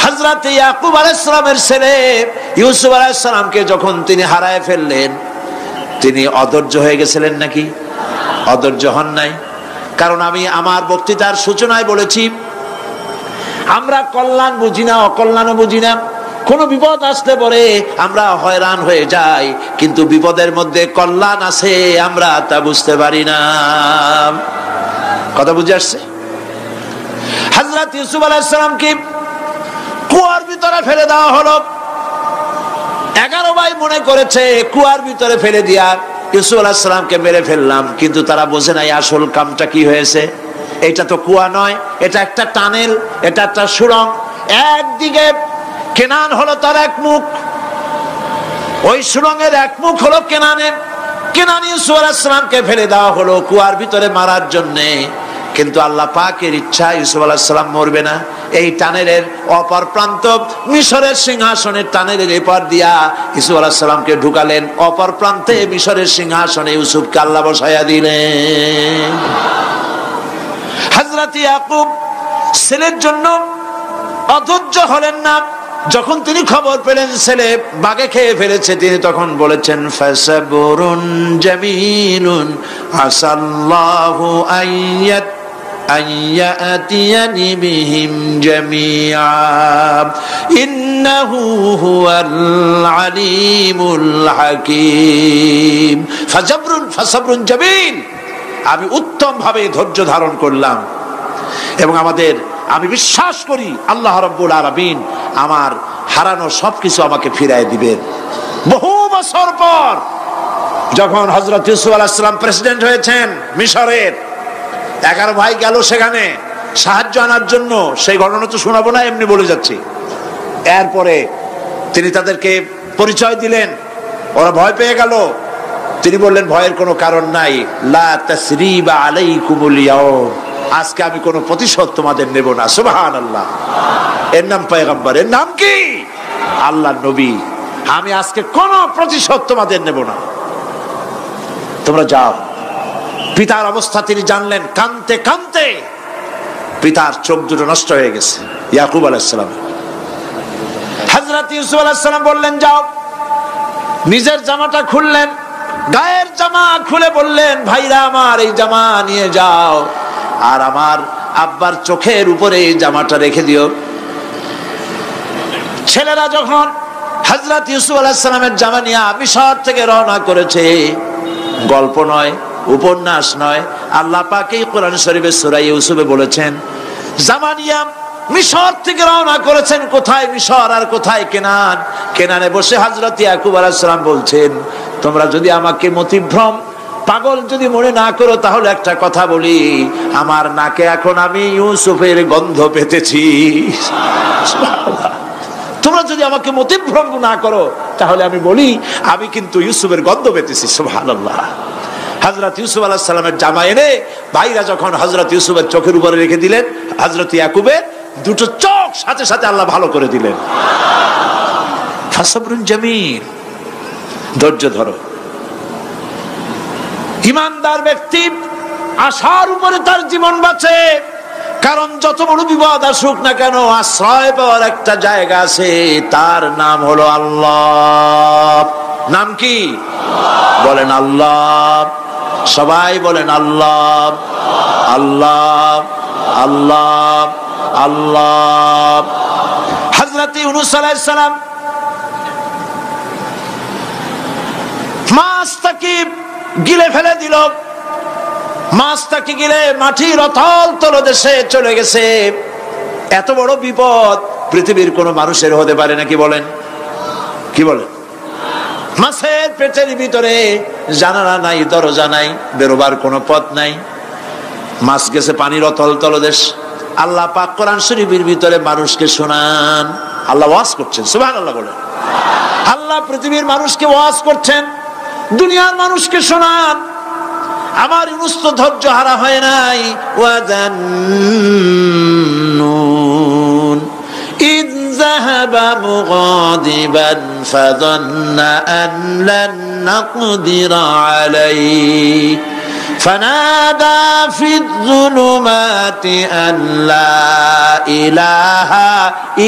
হযরত ইয়াকুব আলাইহিস সালামের ছেলে ইউসুফ আলাইহিস সালামকে যখন তিনি হারায় ফেললেন, তিনি অধৈর্য হয়ে গেছিলেন নাকি? অধৈর্য হন নাই। কারণ আমি আমার বক্তৃতার সূচনায় বলেছি, আমরা কল্যাণ বুঝি না, অকল্যাণও বুঝি না। কোন বিপদ আসলে পরে আমরা হয়রান হয়ে যাই, কিন্তু বিপদের মধ্যে কল্যাণ আছে আমরা তা বুঝতে পারি না। কথা বুঝে আসছে? হযরত ইউসুফ আলাইহিস সালামকে কুয়ার ভিতরে ফেলে দেওয়া হলো। 11 ভাই মনে করেছে কুয়ার ভিতরে ফেলে দিয়া ইউসুফ আলাইহিস সালামকে মেরে ফেললাম, কিন্তু তারা বোঝে নাই আসল কামটা কি হয়েছে। এটা তো কুয়া নয়, এটা একটা টানেল, এটা একটা সুড়ঙ্গ। একদিকে কেনান হলো তার এক মুখ, ওই সুড়ঙ্গের এক মুখ হলো কেনানে। কেনান ইউসুফ আলাইহিস সালামকে ফেলে দেওয়া হলো কুয়ার ভিতরে মারার জন্যে, কিন্তু আল্লাহ পাকের ইচ্ছা ইউসুফ আলাইহিস সালাম মরবে না। এই টানেলের অপর প্রান্ত মিশরের সিংহাসনের টানেলের এপার দিয়া ইউসুফ আলাইহিস সালামকে ঢুকালেন, অপর প্রান্তে মিশরের সিংহাসনে ইউসুফকে আল্লাহ বসায়া দিলেন। হযরত ইয়াকুব ছেলের জন্য অধৈর্য হলেন না। যখন তিনি খবর পেলেন ছেলে বাঘে খেয়ে ফেলেছে, তিনি তখন বলেছেন ফাসাবুরুন জামিলুন আসাল্লাহু আইয়াতিয়ানি বিহিম জামিআ ইন্নাহু হুয়াল আলিমুল হাকীম। ফাসাবরুন জামিল, আমি উত্তম ভাবে ধৈর্য ধারণ করলাম, এবং আমি বিশ্বাস করি আল্লাহ রাব্বুল আলামিন আমার হারানো সবকিছু আমাকে ফিরায় দিবেন। বহু বছর পর যখন হযরত ইউসুফ আলাইহিস সালাম প্রেসিডেন্ট হয়েছেন মিশরের, 11 ভাই গেল সেখানে সাহায্য আনার জন্য। সেই ঘটনা তো শোনাবো না, এমনি বলে যাচ্ছি। এরপরে তিনি তাদেরকে পরিচয় দিলেন, ওরা ভয় পেয়ে গেল। তিনি বললেন ভয়ের কোনো কারণ নাই, লা তাসরিবা আলাইকুমুল ইয়াউম, আজকে আমি কোনো প্রতিশোধ তোমাদের নেব না। সুবহানাল্লাহ। এর নাম পয়গম্বর, এর নাম কি? আল্লাহর নবী। আমি আজকে কোনো প্রতিশোধ তোমাদের নেব না, তোমরা যাও। পিতার অবস্থা তিনি জানলেন, কাঁদতে কাঁদতে পিতার চোখ দুটো নষ্ট হয়ে গেছে ইয়াকুব আলাইহিস সালাম। হযরত হযরত ইউসুফ আলাইহিস সালাম বললেন যাও। নিজের জামাটা খুললেন, গায়ের জামা খুলে বললেন ভাইরা আমার এই জামা নিয়ে যাও, আর আমার আব্বার চোখের উপরে এই জামাটা রেখে দিও। ছেলেরা যখন হযরত ইউসুফ আলাইহিস সালামের জামা নিয়ে মিশর থেকে রওনা করেছে, গল্প নয়, উপন্যাস নয়, আল্লাহ পাক এই কোরআন শরীফে সূরা ইউসুফে বলেছেন জামা নিয়ে মিশর থেকে রওনা করেছেন। কোথায় মিশর আর কোথায় কেনান? কেনানে বসে হযরত ইয়াকুব আলাইহিস সালাম বলছেন তোমরা যদি আমাকে মতিভ্রম পাগল যদি মনে না করো তাহলে একটা কথা বলি, আমার নাকে এখন আমি ইউসুফের গন্ধ পেতেছি। তোমরা যদি আমাকে মতিভ্রম না করো তাহলে আমি বলি আমি কিন্তু ইউসুফের গন্ধ পেতেছি। সুবহানাল্লাহ। হযরত ইউসুফ আলাইহিস সালামের জামা এনে ভাইরা যখন হযরত ইউসুফের চোখের উপরে রেখে দিলেন, হযরত ইয়াকুবের দুটো চোখ সাথে সাথে আল্লাহ ভালো করে দিলেন। ফাসবরুন জামিল, ধৈর্য ধরো। ঈমানদার ব্যক্তি আশার উপরে তার জীবন বাঁচে, কারণ যত বড় বিপদ আসুক না কেন আশ্রয় পাওয়ার একটা জায়গা আছে, তার নাম হলো আল্লাহ। নাম কি? বলেন আল্লাহ। সবাই বলেন আল্লাহ আল্লাহ আল্লাহ আল্লাহ। হযরত ইউনূস আলাইহিস সালাম মাছটাকে গিলে ফেলে দিল, মাছটাকে গিলে মাটির অতল তলদেশে চলে গেছে। এত বড় বিপদ পৃথিবীর কোন মানুষের হতে পারে নাকি? বলেন, কি বলেন? মাছের পেটের ভিতরে জানালা নাই, দরজা নাই, বেরোবার কোনো পথ নাই, মাছ গেছে পানির অতল তলদেশ। আল্লাহ পাক কোরআন শরীফের ভিতরে মানুষকে শোনান, আল্লাহ ওয়াজ করছেন। সুবহানাল্লাহ বলেন। আল্লাহ পৃথিবীর মানুষকে ওয়াজ করছেন, দুনিয়ার মানুষকে শোনান। আমার ইউনূস তো ধৈর্য হারা হয় নাই। ওয়াযান্নুন ইয যাহাবা মুগাদিবান ফাযান্না আন লান নাকদিরা আলাইহি ফানাদা ফিয যুলুমাতি আন লা ইলাহা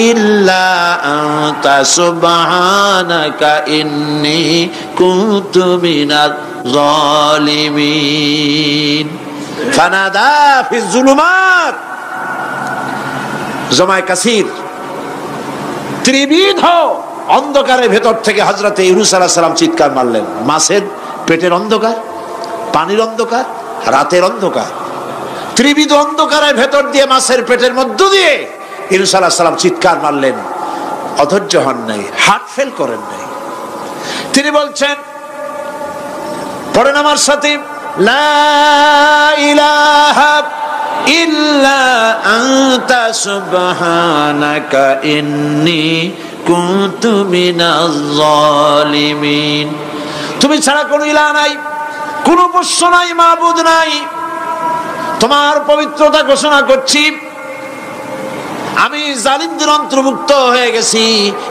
ইল্লা আনতা সুবহানাকা ইন্নী কুনতু মিনাজ জালিমিন। ফানাদা ফিয যুলুমাত, জমায়ে কাসির, ত্রিবিধ অন্ধকারের ভেতর থেকে হযরত ইউনূস আলাইহিস সালাম চিৎকার মারলেন। মাছের পেটের অন্ধকার, পানির অন্ধকার, রাতের অন্ধকার, ত্রিবিধ অন্ধকারের ভেতর দিয়ে মাছের পেটের মধ্য দিয়ে ইউনূস আলাইহিস সালাম চিৎকার মারলেন। অধৈর্য হন নাই, হার্ট ফেল করেন নাই। তিনি বলছেন, পড়েন আমার সাথে, লা ইলাহা ইল্লা আনতা সুবহানাকা ইন্নী কুনতু মিনাজ জালিমিন। তুমি ছাড়া কোনো ইলাহ নাই, কোনো উপাস্য নাই, মাবুদ নাই। তোমার পবিত্রতা ঘোষণা করছি, আমি জালিমদের অন্তর্ভুক্ত হয়ে গেছি।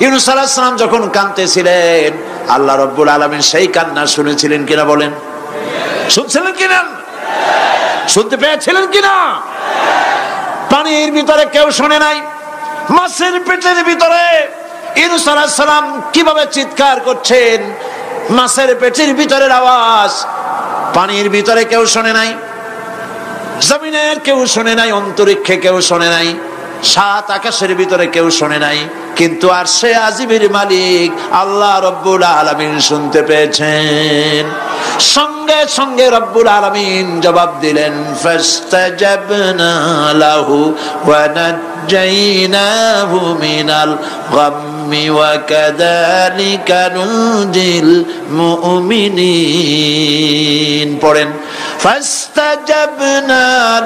ইউনূস আলাইহিস সালাম যখন কাঁদতেছিলেন, আল্লাহ রাব্বুল আলামিন সেই কান্না শুনেছিলেন কিনা? বলেন, শুনছিলেন কিনা? শুনতে পেয়েছিলেন কিনা? পানির ভিতরে কেউ শোনে নাই, মাছের পেটের ভিতরে ইউনূস আলাইহিস সালাম কিভাবে চিৎকার করছেন, মাছের পেটের ভিতরের আওয়াজ পানির ভিতরে কেউ শোনে নাই, জমিনের কেউ শোনে নাই, অন্তরিক্ষে কেউ শোনে নাই, সাত আকাশের ভিতরে কেউ শোনে নাই, কিন্তু আরশে আজিমের মালিক আল্লাহ রব্বুল আলামিন শুনতে পেয়েছেন। সঙ্গে সঙ্গে রব্বুল আলামিন জবাব দিলেন, ফাস্তাজাবনা লাহু ওয়া নাজ্জাইনাহু মিনাল গাম্মি ওয়া কাযালিকা নুনজিল মুমিনিন। পড়েন, ফাস্তাজাবনা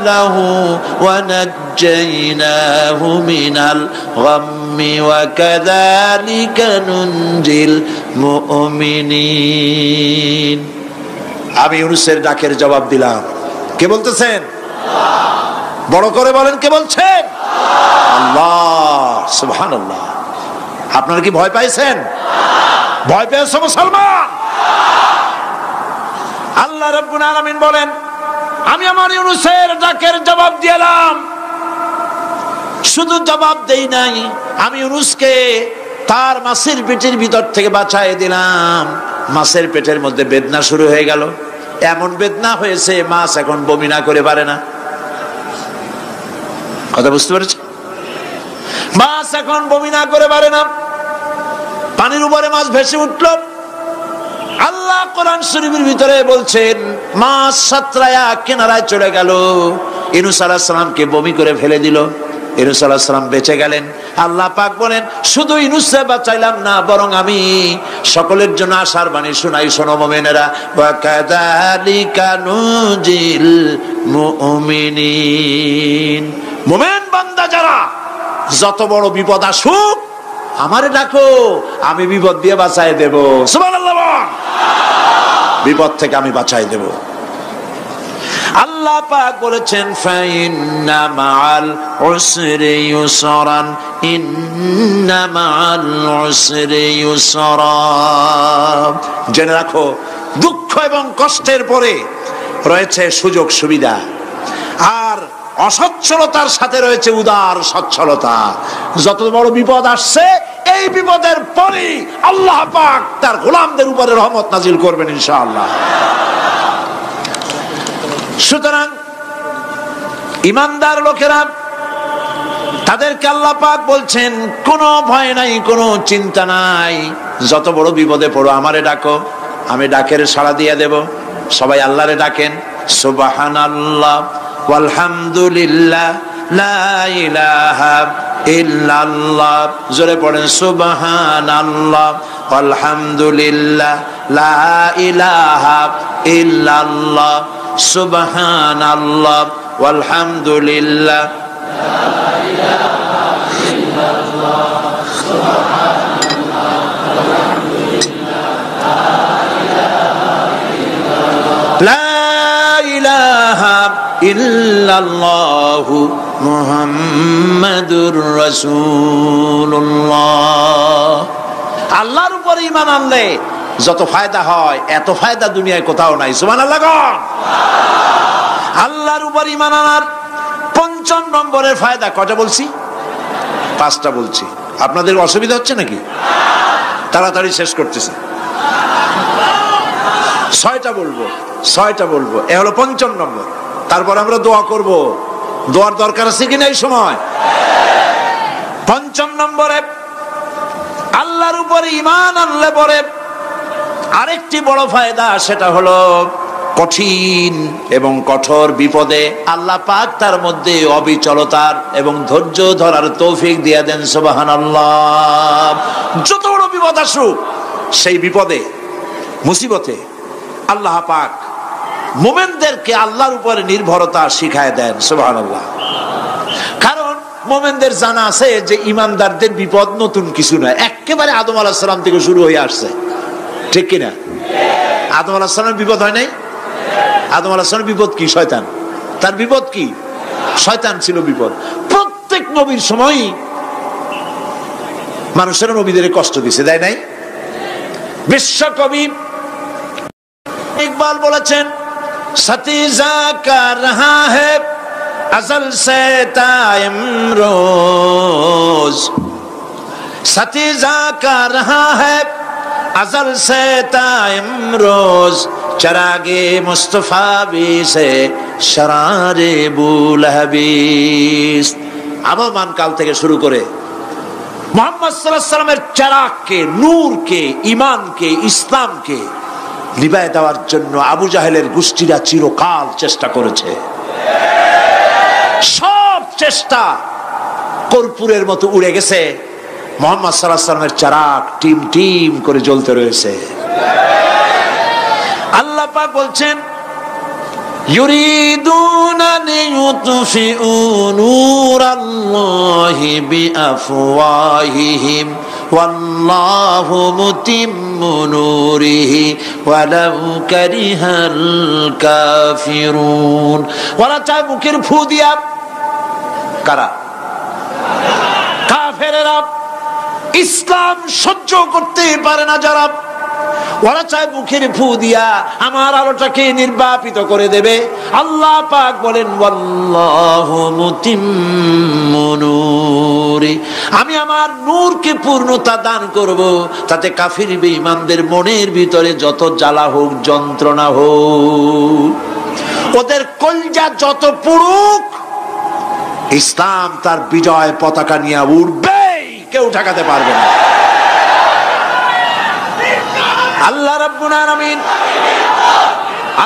লাহু ওয়া নাজ্জাইনাহু মিনাল গাম্মি ওয়া কাযালিকা নুনজিল মুমিনিন। আমি ইউনূসের ডাকের জবাব দিলাম। কে বলতেছেন? বড় করে বলেন, কে বলছেন? আল্লাহ। সুবহানাল্লাহ। আপনারা কি ভয় পাইছেন? ভয় পেয়েছো মুসলমান? আল্লাহ রাব্বুল আলামিন বলেন, আমি আমার ইউনূসের ডাকের জবাব দিলাম। শুধু জবাব দেই নাই, আমি ইউনূসকে তার মাছের পেটের ভিতর থেকে বাঁচাই দিলাম। মাছের পেটের মধ্যে বেদনা শুরু হয়ে গেল, এমন বেদনা হয়েছে মাছ এখন বমি না করে পারে না। কথা বুঝতে পেরেছ? মাছ এখন বমি না করে পারে না, পানির উপরে মাছ ভেসে উঠল। আল্লাহ কোরআন শরীফের ভিতরে বলছেন মাছ সাতরায়া কিনারায় চলে গেল, ইউনূস আলাইহিস সালামকে বমি করে ফেলে দিল। ইউনূস আলাইহিস সালাম বেঁচে গেলেন। আল্লাহ পাক বলেন শুধু ইউনূসকে বাঁচাইলাম না, বরং আমি সকলের জন্য আশার বাণী শোনাই, শোনো মুমিনেরা, ওয়া কাযালিকা নুজিল মুমিনিন। মুমিন বান্দা যারা যত বড় বিপদ আসুক আমারে ডাকো, আমি বিপদ দিয়ে বাঁচাই দেব। সুবহানাল্লাহ, বিপদ থেকে আমি বাঁচাই দেব। আল্লাহ পাক বলেছেন ফাইন্না মাআল উসরি ইউসরান, ইন্না মাআল উসরি ইউসরা। জেনে রাখো দুঃখ এবং কষ্টের পরে রয়েছে সুযোগ সুবিধা, আর অসচ্ছলতার সাথে রয়েছে উদার সচ্ছলতা। যত বড় বিপদ আসছে এই বিপদের পরে আল্লাহ পাক তার গোলামদের উপরে রহমত নাজিল করবেন ইনশাআল্লাহ। সুতরাং ঈমানদার লোকেরা তাদেরকে আল্লাহ পাক বলছেন কোনো ভয় নাই, কোনো চিন্তা নাই, যত বড় বিপদে পড়ো আমারে ডাকো, আমি ডাকের সাড়া দিয়ে দেব। সবাই আল্লাহরে ডাকেন, সুবহানাল্লাহ ওয়ালহামদুলিল্লাহ লা ইলাহা ইল্লাল্লাহ। জোরে পড়েন সুবহানাল্লাহ ওয়ালহামদুলিল্লাহ লা ইলাহা ইল্লাল্লাহ, সুবহানাল্লাহ ওয়ালহামদুলিল্লাহ লা ইলাহা ইল্লাল্লাহ, লা ইলাহা ইল্লাল্লাহু মুহাম্মাদুর রাসূলুল্লাহ। আল্লাহর উপর ঈমান আনলে যত ফায়দা হয় এত ফায়দা দুনিয়ায় কোথাও নাই। সুবহানাল্লাহ। আল্লাহর উপর ঈমান আনার ৫ম নম্বরের ফায়দা কয়টা বলছি? 5টা বলছি। আপনাদের অসুবিধা হচ্ছে নাকি? তাড়াতাড়ি শেষ করতেছে। 6টা বলবো, এ হলো ৫ম নম্বর। তারপর আমরা দোয়া করব। দোয়ার দরকার আছে কিনা এই সময়? ৫ম নম্বরে আল্লাহর উপর ঈমান আনলে পরে আরেকটি বড় ফায়দা, সেটা হলো কঠিন এবং কঠোর বিপদে আল্লাহ পাক তার মধ্যে অবিচলতার এবং ধৈর্য ধরার তৌফিক দিয়ে দেন। সুবহানাল্লাহ। যত বড় বিপদ আসুক সেই বিপদে মুসিবতে আল্লাহ পাক মুমিনদেরকে আল্লাহর উপরে নির্ভরতা শিখায় দেন। সুবহানাল্লাহ। কারণ মুমিনদের জানা আছে যে ঈমানদারদের বিপদ নতুন কিছু নয়, একেবারে আদম আলাইহিস সালাম থেকে শুরু হয়ে আসছে, ঠিক কিনা? আদম আলাইহিস সালামের বিপদ হয় নাই? আদম আলাইহিস সালামের বিপদ কি? শয়তান। তার বিপদ কি? শয়তান ছিল বিপদ। প্রত্যেক নবীর সময়ই মানুষের নবীদের কষ্ট দিছে, দেয় নাই? বিশ্বকবি ইকবাল বলেছেন সতীজা কা রহা है अज़ल से ताइम रोज, सतीजा का रहा है अज़ल से ताइम रोज, चरागे मुस्तफा भी से शरारे बुलहबीस। আবহমান কাল থেকে শুরু করে মুহাম্মদ সাল্লাল্লাহু আলাইহি সাল্লামের চারাগকে, নূরকে, ঈমানকে, ইসলামকে নিভায় দেওয়ার জন্য আবু জাহেলের গোষ্ঠীরা চিরকাল চেষ্টা করেছে। সব চেষ্টা কর্পূরের মতো উড়ে গেছে, মুহাম্মদ সাল্লাল্লাহু আলাইহি সাল্লামের চারাগ টিম টিম করে জ্বলতে রয়েছে। আল্লাহ পাক বলছেন ইউরিদুনা লিইউতফিউ নূরাল্লাহি বিআফওয়াহিহিম ওয়াল্লাহু মুতিম্মু নূরিহি ওয়ালাউ কারিহাল কাফিরুন। ওরা চায় মুখের ফু দিয়া, কারা? কাফেরেরা। ইসলাম সহ্য করতে পারে না যারা, ওরা চায় মুখের ফু দিয়া আমার আলোটাকে নির্বাপিত করে দেবে। আল্লাহ পাক বলেন ওয়াল্লাহু মুতিম্মু নূরি, আমি আমার নূরকে পূর্ণতা দান করব, তাতে কাফির বেঈমানদের মনের ভিতরে যত জ্বালা হোক, যন্ত্রণা হোক, ওদের কলজা যত পুড়ুক, ইসলাম তার বিজয় পতাকা নিয়ে উঠবে, কেউ ঠেকাতে পারবে না। আল্লাহ রাব্বুল আলামিন,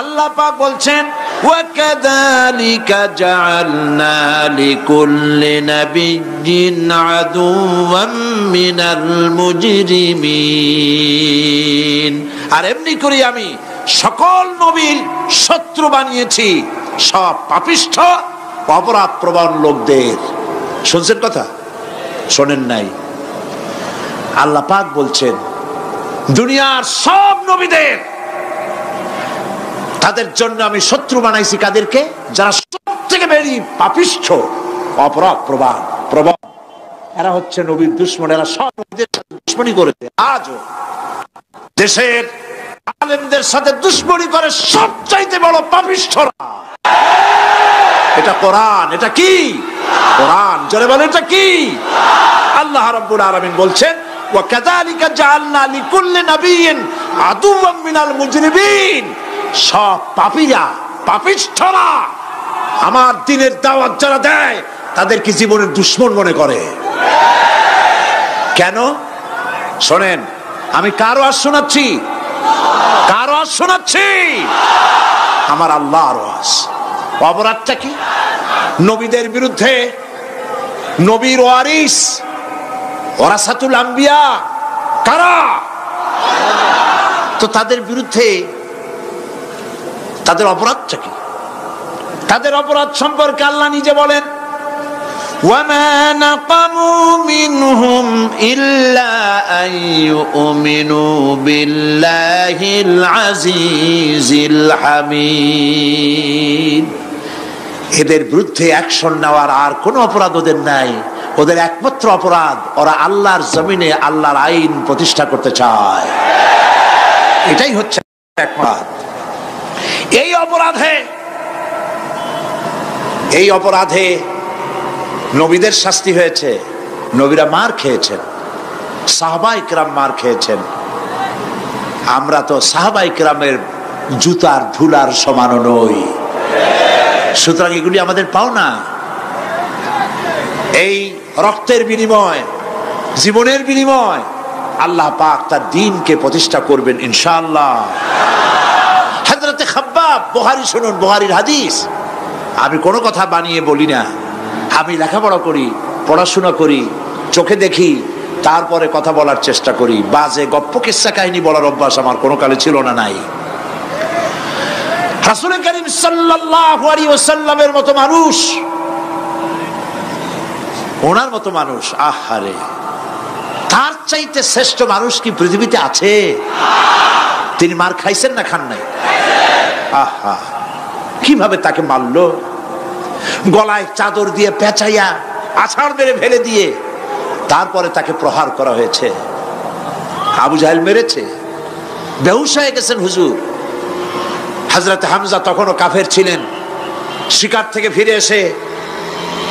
আল্লাহ পাক বলছেন ওয়াকাযালিকা জাআলনা লিকুল্লি নাবিয়্যিন আদুওয়াম মিনাল মুজরিমিন, আর এমনি করে আমি সকল নবীর শত্রু বানিয়েছি সব পাপিষ্ঠ অপরাধ প্রবণ লোকদের। শুনছেন কথা? শোনেন নাই? আল্লাহ পাক বলছেন দুনিয়ার সব নবীদের, তাদের জন্য আমি শত্রু বানাইছি কাদেরকে? যারা সব থেকে বেশি পাপিষ্ঠ অপরাধ প্রবণ, এরা হচ্ছে নবীর দুশমন। এরা সব নবীদের সাথে দুশমনি করেছে, আজও দেশের আলেমদের সাথে দুশমনি করে সবচাইতে বড় পাপিষ্ঠরা। এটা কোরআন। এটা কি? কোরআন। জোরে বলেন এটা কি? আল্লাহ রাব্বুল আলামিন বলছেন ওয়াকাযালিকা জাআলনা লিকুল্লি নাবিয়্যিন আদুওয়াম মিনাল মুজরিমিন, সব পাপীরা, পাপিষ্ঠরা আমার দ্বীনের দাওয়াত যারা দেয় তাদেরকে জীবনের দুশমন মনে করে। কেন? শোনেন, আমি কারো আওয়াজ শোনাচ্ছি? কারো আওয়াজ শোনাচ্ছি? আমার আল্লাহর আওয়াজ। অপরাধটা কি? নবীদের বিরুদ্ধে, নবীর ওয়ারিস ওয়ারাসাতুল আম্বিয়া কারা, তো তাদের বিরুদ্ধে তাদের অপরাধটা কি? তাদের অপরাধ সম্পর্কে আল্লাহ নিজে বলেন ওয়ামা নাকামু মিনহুম ইল্লা আইয়ুমিনু বিল্লাহিল আজিজিল হামিদ। এদের বিরুদ্ধে অ্যাকশন নেওয়ার আর কোনো অপরাধ ওদের নাই। ওদের একমাত্র অপরাধ, ওরা আল্লাহর জমিনে আল্লাহর আইন প্রতিষ্ঠা করতে চায়। এটাই হচ্ছে একমাত্র। এই অপরাধে নবীদের শাস্তি হয়েছে, নবীরা মার খেয়েছেন, সাহাবায়ে কেরাম মার খেয়েছেন। আমরা তো সাহাবায়ে কেরামের জুতার ধুলার সমানও নই, সুতরাং এগুলি আমাদের পাওনা। এই রক্তের বিনিময়, জীবনের বিনিময় আল্লাহ পাক তার দ্বীনকে প্রতিষ্ঠা করবেন ইনশাআল্লাহ। হযরতে খাব্বাব, বুখারী শুনুন, বুখারীর হাদিস। আমি কোনো কথা বানিয়ে বলি না, আমি লেখাপড়া করি, পড়াশোনা করি, চোখে দেখি, তারপরে কথা বলার চেষ্টা করি। বাজে গপ্প কিস্সা কাহিনী বলার অভ্যাস আমার কোনো কালে ছিল না, নাই। রাসূল করিম সাল্লাল্লাহু আলাইহি ওয়াসাল্লামের মতো মানুষ, ওনার মতো মানুষ, আহারে, তার চাইতে শ্রেষ্ঠ মানুষ কি পৃথিবীতে আছে? তিনি মার খাইছেন না খান নাই? আহা, কিভাবে তাকে মারলো! গলায় চাদর দিয়ে পেঁচাইয়া আছাড় মেরে ফেলে দিয়ে তারপরে তাকে প্রহার করা হয়েছে। আবু জাহেল মেরেছে, বেহুশ হয়ে গেছেন হুজুর। হযরত হামজা তখনও কাফের ছিলেন। শিকার থেকে ফিরে এসে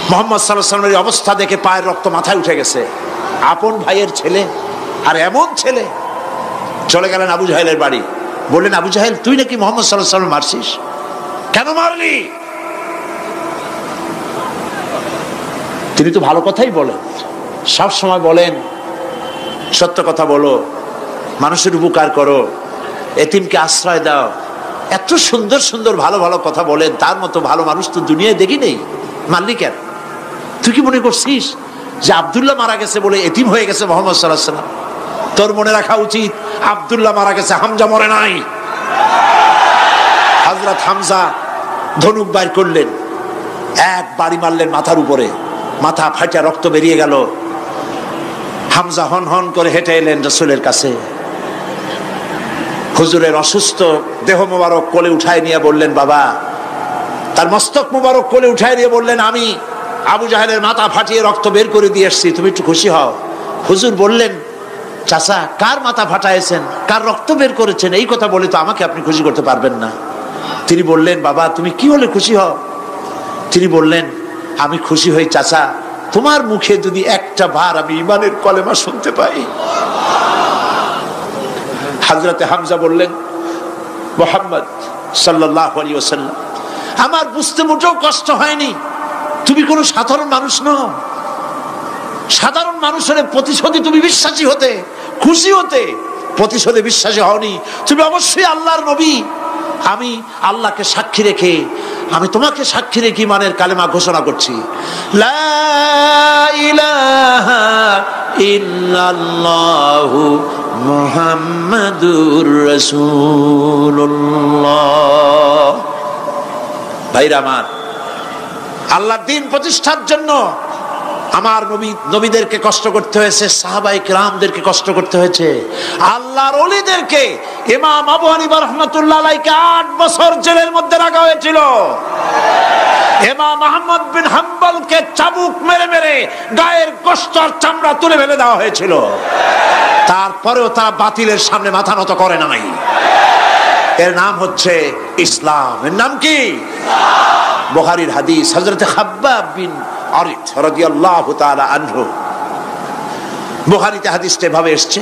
মুহাম্মদ সাল্লাল্লাহু আলাইহি ওয়াসাল্লামের অবস্থা দেখে পায়ের রক্ত মাথায় উঠে গেছে। আপন ভাইয়ের ছেলে, আর এমন ছেলে। চলে গেলেন আবু জাহেলের বাড়ি, বললেন আবু জাহেল, তুই নাকি মুহাম্মদ সাল্লাল্লাহু আলাইহি ওয়াসাল্লাম মারছিস, কেন মারলি? তিনি তো ভালো কথাই বলেন, সব সময় বলেন সত্য কথা বলো, মানুষের উপকার করো, এতিমকে আশ্রয় দাও। এত সুন্দর সুন্দর ভালো ভালো কথা বলেন, তার মতো ভালো মানুষ তো দুনিয়ায় দেখি নেই। মারলি কেন? তুই কি মনে করছিস যে আব্দুল্লাহ মারা গেছে বলে এতিম হয়ে গেছে মুহাম্মদ সাল্লাল্লাহু আলাইহি ওয়াসাল্লাম? তোর মনে রাখা উচিত আব্দুল্লাহ মারা গেছে, হামজা মরে নাই। হযরত হামজা ধনুক বাইর করলেন, এক বাড়ি মারলেন মাথার উপরে, মাথা ফাটা রক্ত বেরিয়ে গেল। হামজা হন হন করে হেঁটে এলেন রাসূলের কাছে। হুজুরের অসুস্থ দেহ মোবারক কোলে উঠায় নিয়ে বললেন, বাবা, তার মস্তক মোবারক কোলে উঠায় নিয়ে বললেন, আমি আবু জাহেলের মাথা ফাটিয়ে রক্ত বের করে দিয়ে এসেছি, তুমি একটু খুশি হও। হুজুর বললেন, চাচা কার মাথা ফাটাইছেন, কার রক্ত বের করেছেন, এই কথা বলে তো আমাকে আপনি খুশি করতে পারবেন না। তিনি বললেন, বাবা তুমি কি হলে খুশি হও? তিনি বললেন, আমি খুশি হই চাচা তোমার মুখে যদি একটা বার আমি ঈমানের কলেমা শুনতে পাই। হযরতে হামজা বললেন, মুহাম্মদ সাল্লাল্লাহু আলাইহি ওয়াসাল্লাম, আমার বুঝতে মোটেও কষ্ট হয়নি, তুমি কোনো সাধারণ মানুষ নও। সাধারণ মানুষের প্রতিশোধে তুমি বিশ্বাসী হতে, খুশি হতে, প্রতিশোধে বিশ্বাসী হওনি, তুমি অবশ্যই আল্লাহর নবী। আমি আল্লাহকে সাক্ষী রেখে, আমি তোমাকে সাক্ষী রেখে ঈমানের কালেমা ঘোষণা করছি, লা ইলাহা ইল্লাল্লাহু মুহাম্মাদুর রাসূলুল্লাহ। ভাইরা আমার, আল্লাহর দ্বীন প্রতিষ্ঠার জন্য আমার নবীদেরকে কষ্ট করতে হয়েছে, সাহাবায়ে কেরামদেরকে কষ্ট করতে হয়েছে, আল্লাহর ওলিদেরকে। ইমাম আবু হানিফা রাহমাতুল্লাহ আলাইহিকে 8 বছর জেলের মধ্যে রাখা হয়েছিল। ইমাম আহমদ বিন হাম্বলকে চাবুক মেরে মেরে গায়ের গোশত আর চামড়া তুলে ফেলে দেওয়া হয়েছিল। তারপরেও তারা বাতিলের সামনে মাথা নত করে নাই। এর নাম হচ্ছে ইসলাম। এর নাম কি? বুখারীর হাদিস, হযরত খাব্বাব বিন আরিত রাদিয়াল্লাহু তাআলা আনহু, বুখারীতে হাদিসটা এভাবে এসেছে,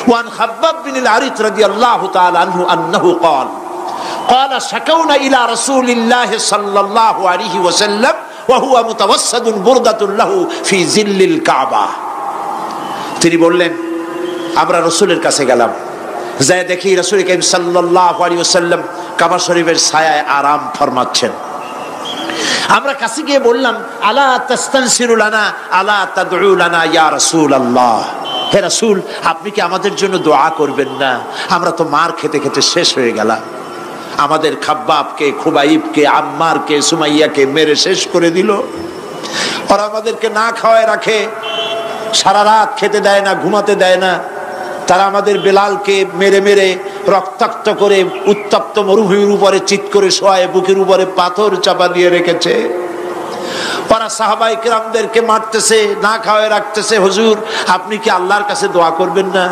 ওয়ান খাব্বাব বিন আরিত রাদিয়াল্লাহু তাআলা আনহু আন্নাহু قال قال شكونا الى رسول الله صلى الله عليه وسلم وهو متوسد بردة له في ظل الكعبة। তিনি বললেন, আমরা রাসূলের কাছে গেলাম, যায় দেখি রাসূল করিম সাল্লাল্লাহু আলাইহি ওয়াসাল্লাম কাবা শরীফের ছায়ায় আরাম ফরমাচ্ছেন। আমরা কাছে গিয়ে বললাম, আলা তাস্তানসিরু লানা আলা তাদউ লানা ইয়া রাসূলুল্লাহ, হে রাসূল আপনি কি আমাদের জন্য দোয়া করবেন না? আমরা তো মার খেতে খেতে শেষ হয়ে গেলাম, আমাদের খাব্বাবকে, খুবাইবকে, আম্মারকে, সুমাইয়াকে মেরে শেষ করে দিল। ওরা আমাদেরকে না খাওয়ায় রাখে, সারা রাত খেতে দেয় না, ঘুমাতে দেয় না। তারা আমাদের বেলালকে মেরে মেরে রক্তাক্ত করে উত্তপ্ত মরুভূমির উপরে চিৎ করে শোয়ায়, বুকের উপরে পাথর চাপা দিয়ে রেখেছে। ওরা সাহাবায়ে কেরামদেরকে মারতেছে, না খাওয়ায় রাখতেছে। হুজুর আপনি কি আল্লাহর কাছে দোয়া করবেন না?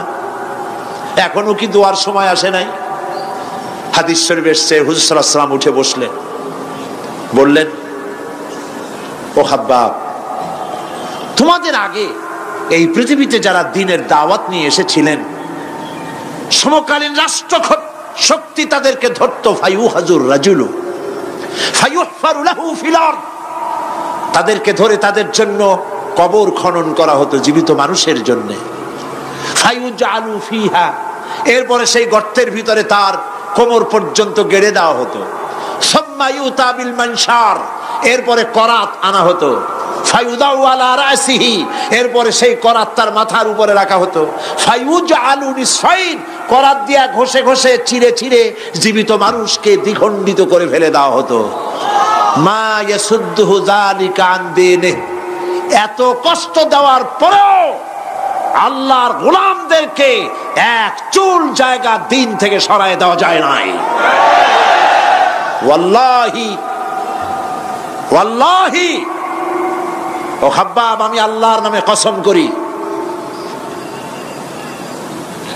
এখনো কি দোয়ার সময় আসে নাই? হাদিস শরীফ এসেছে, হুজুর সাল্লাল্লাহু আলাইহি ওয়াসাল্লাম উঠে বসলেন, বললেন, ও খাব্বাব, তোমাদের আগে এই পৃথিবীতে যারা দ্বীনের দাওয়াত নিয়ে এসেছিলেন, সমকালীন রাষ্ট্র শক্তি তাদেরকে ধরত, ফায়ুহাজুর রাজুলু ফায়ুহফারু লাহু ফিল আরদ, তাদেরকে ধরে তাদের জন্য কবর খনন করা হতো জীবিত মানুষের জন্য। ফায়ুজআলু ফিহা, এরপরে সেই গর্তের ভিতরে তার কোমর পর্যন্ত গেড়ে দেওয়া হতো। সুম্মা ইউতা বিল মানশার, এরপরে করাত আনা হতো। ফায়ুদাউ আলা রাসিহি, এরপরে সেই করাত তার মাথার উপরে রাখা হতো। ফায়ুজআলু নিসফাইন, করাত দিয়া ঘষে ঘষে চিরে চিরে জীবিত মানুষকে দ্বিখণ্ডিত করে ফেলে দেওয়া হতো। মা ইয়াসুদ্দুহু যালিকা আন দীনিহি, এত কষ্ট দেওয়ার পরেও আল্লাহর গোলামদেরকে এক চুল জায়গা দিন থেকে সরায় দেওয়া যায় নাই। ওয়াল্লাহি ওয়াল্লাহি, ও খাব্বাব আমি আল্লাহর নামে কসম করি,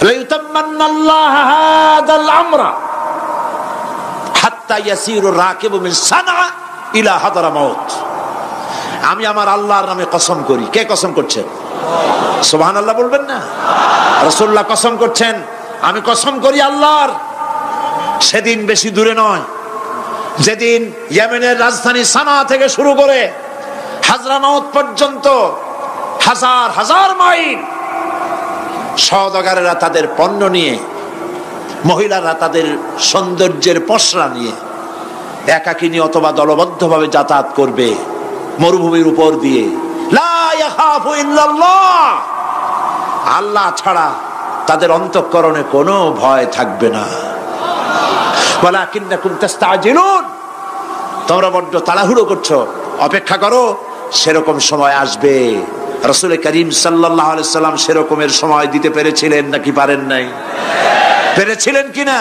লাইউতাম্মান্নাল্লাহু হাদাল আমরা হাত্তা ইয়াসিরু রাকিবু মিন সানআ ইলা হাদরামাউত, আমি আমার আল্লাহর নামে কসম করি। কে কসম করছেন? সুবহানাল্লাহ বলবেন না? রাসূলুল্লাহ কসম করছেন, আমি কসম করি আল্লাহর, সেদিন বেশি দূরে নয়, যেদিন ইয়েমেনের রাজধানী সানা থেকে শুরু করে হাজরামাউত পর্যন্ত হাজার হাজার মাইল সওদাগরেরা তাদের পণ্য নিয়ে, মহিলারা তাদের সৌন্দর্যের পসরা নিয়ে একাকিনী অথবা দলবদ্ধভাবে যাতায়াত করবে মরুভূমির উপর দিয়ে। লা ইয়াখাফু ইল্লাল্লাহ, আল্লাহ ছাড়া তাদের অন্তঃকরণে কোনো ভয় থাকবে না। ওয়ালাকিন্নাকুম তাস্তাজিলুন, তোমরা বড্ড তাড়াহুড়ো করছো, অপেক্ষা করো, সেরকম সময় আসবে। রাসূল করিম সাল্লাল্লাহু আলাইহি সাল্লাম সেরকমের সময় দিতে পেরেছিলেন নাকি পারেন নাই? পেরেছিলেন কিনা?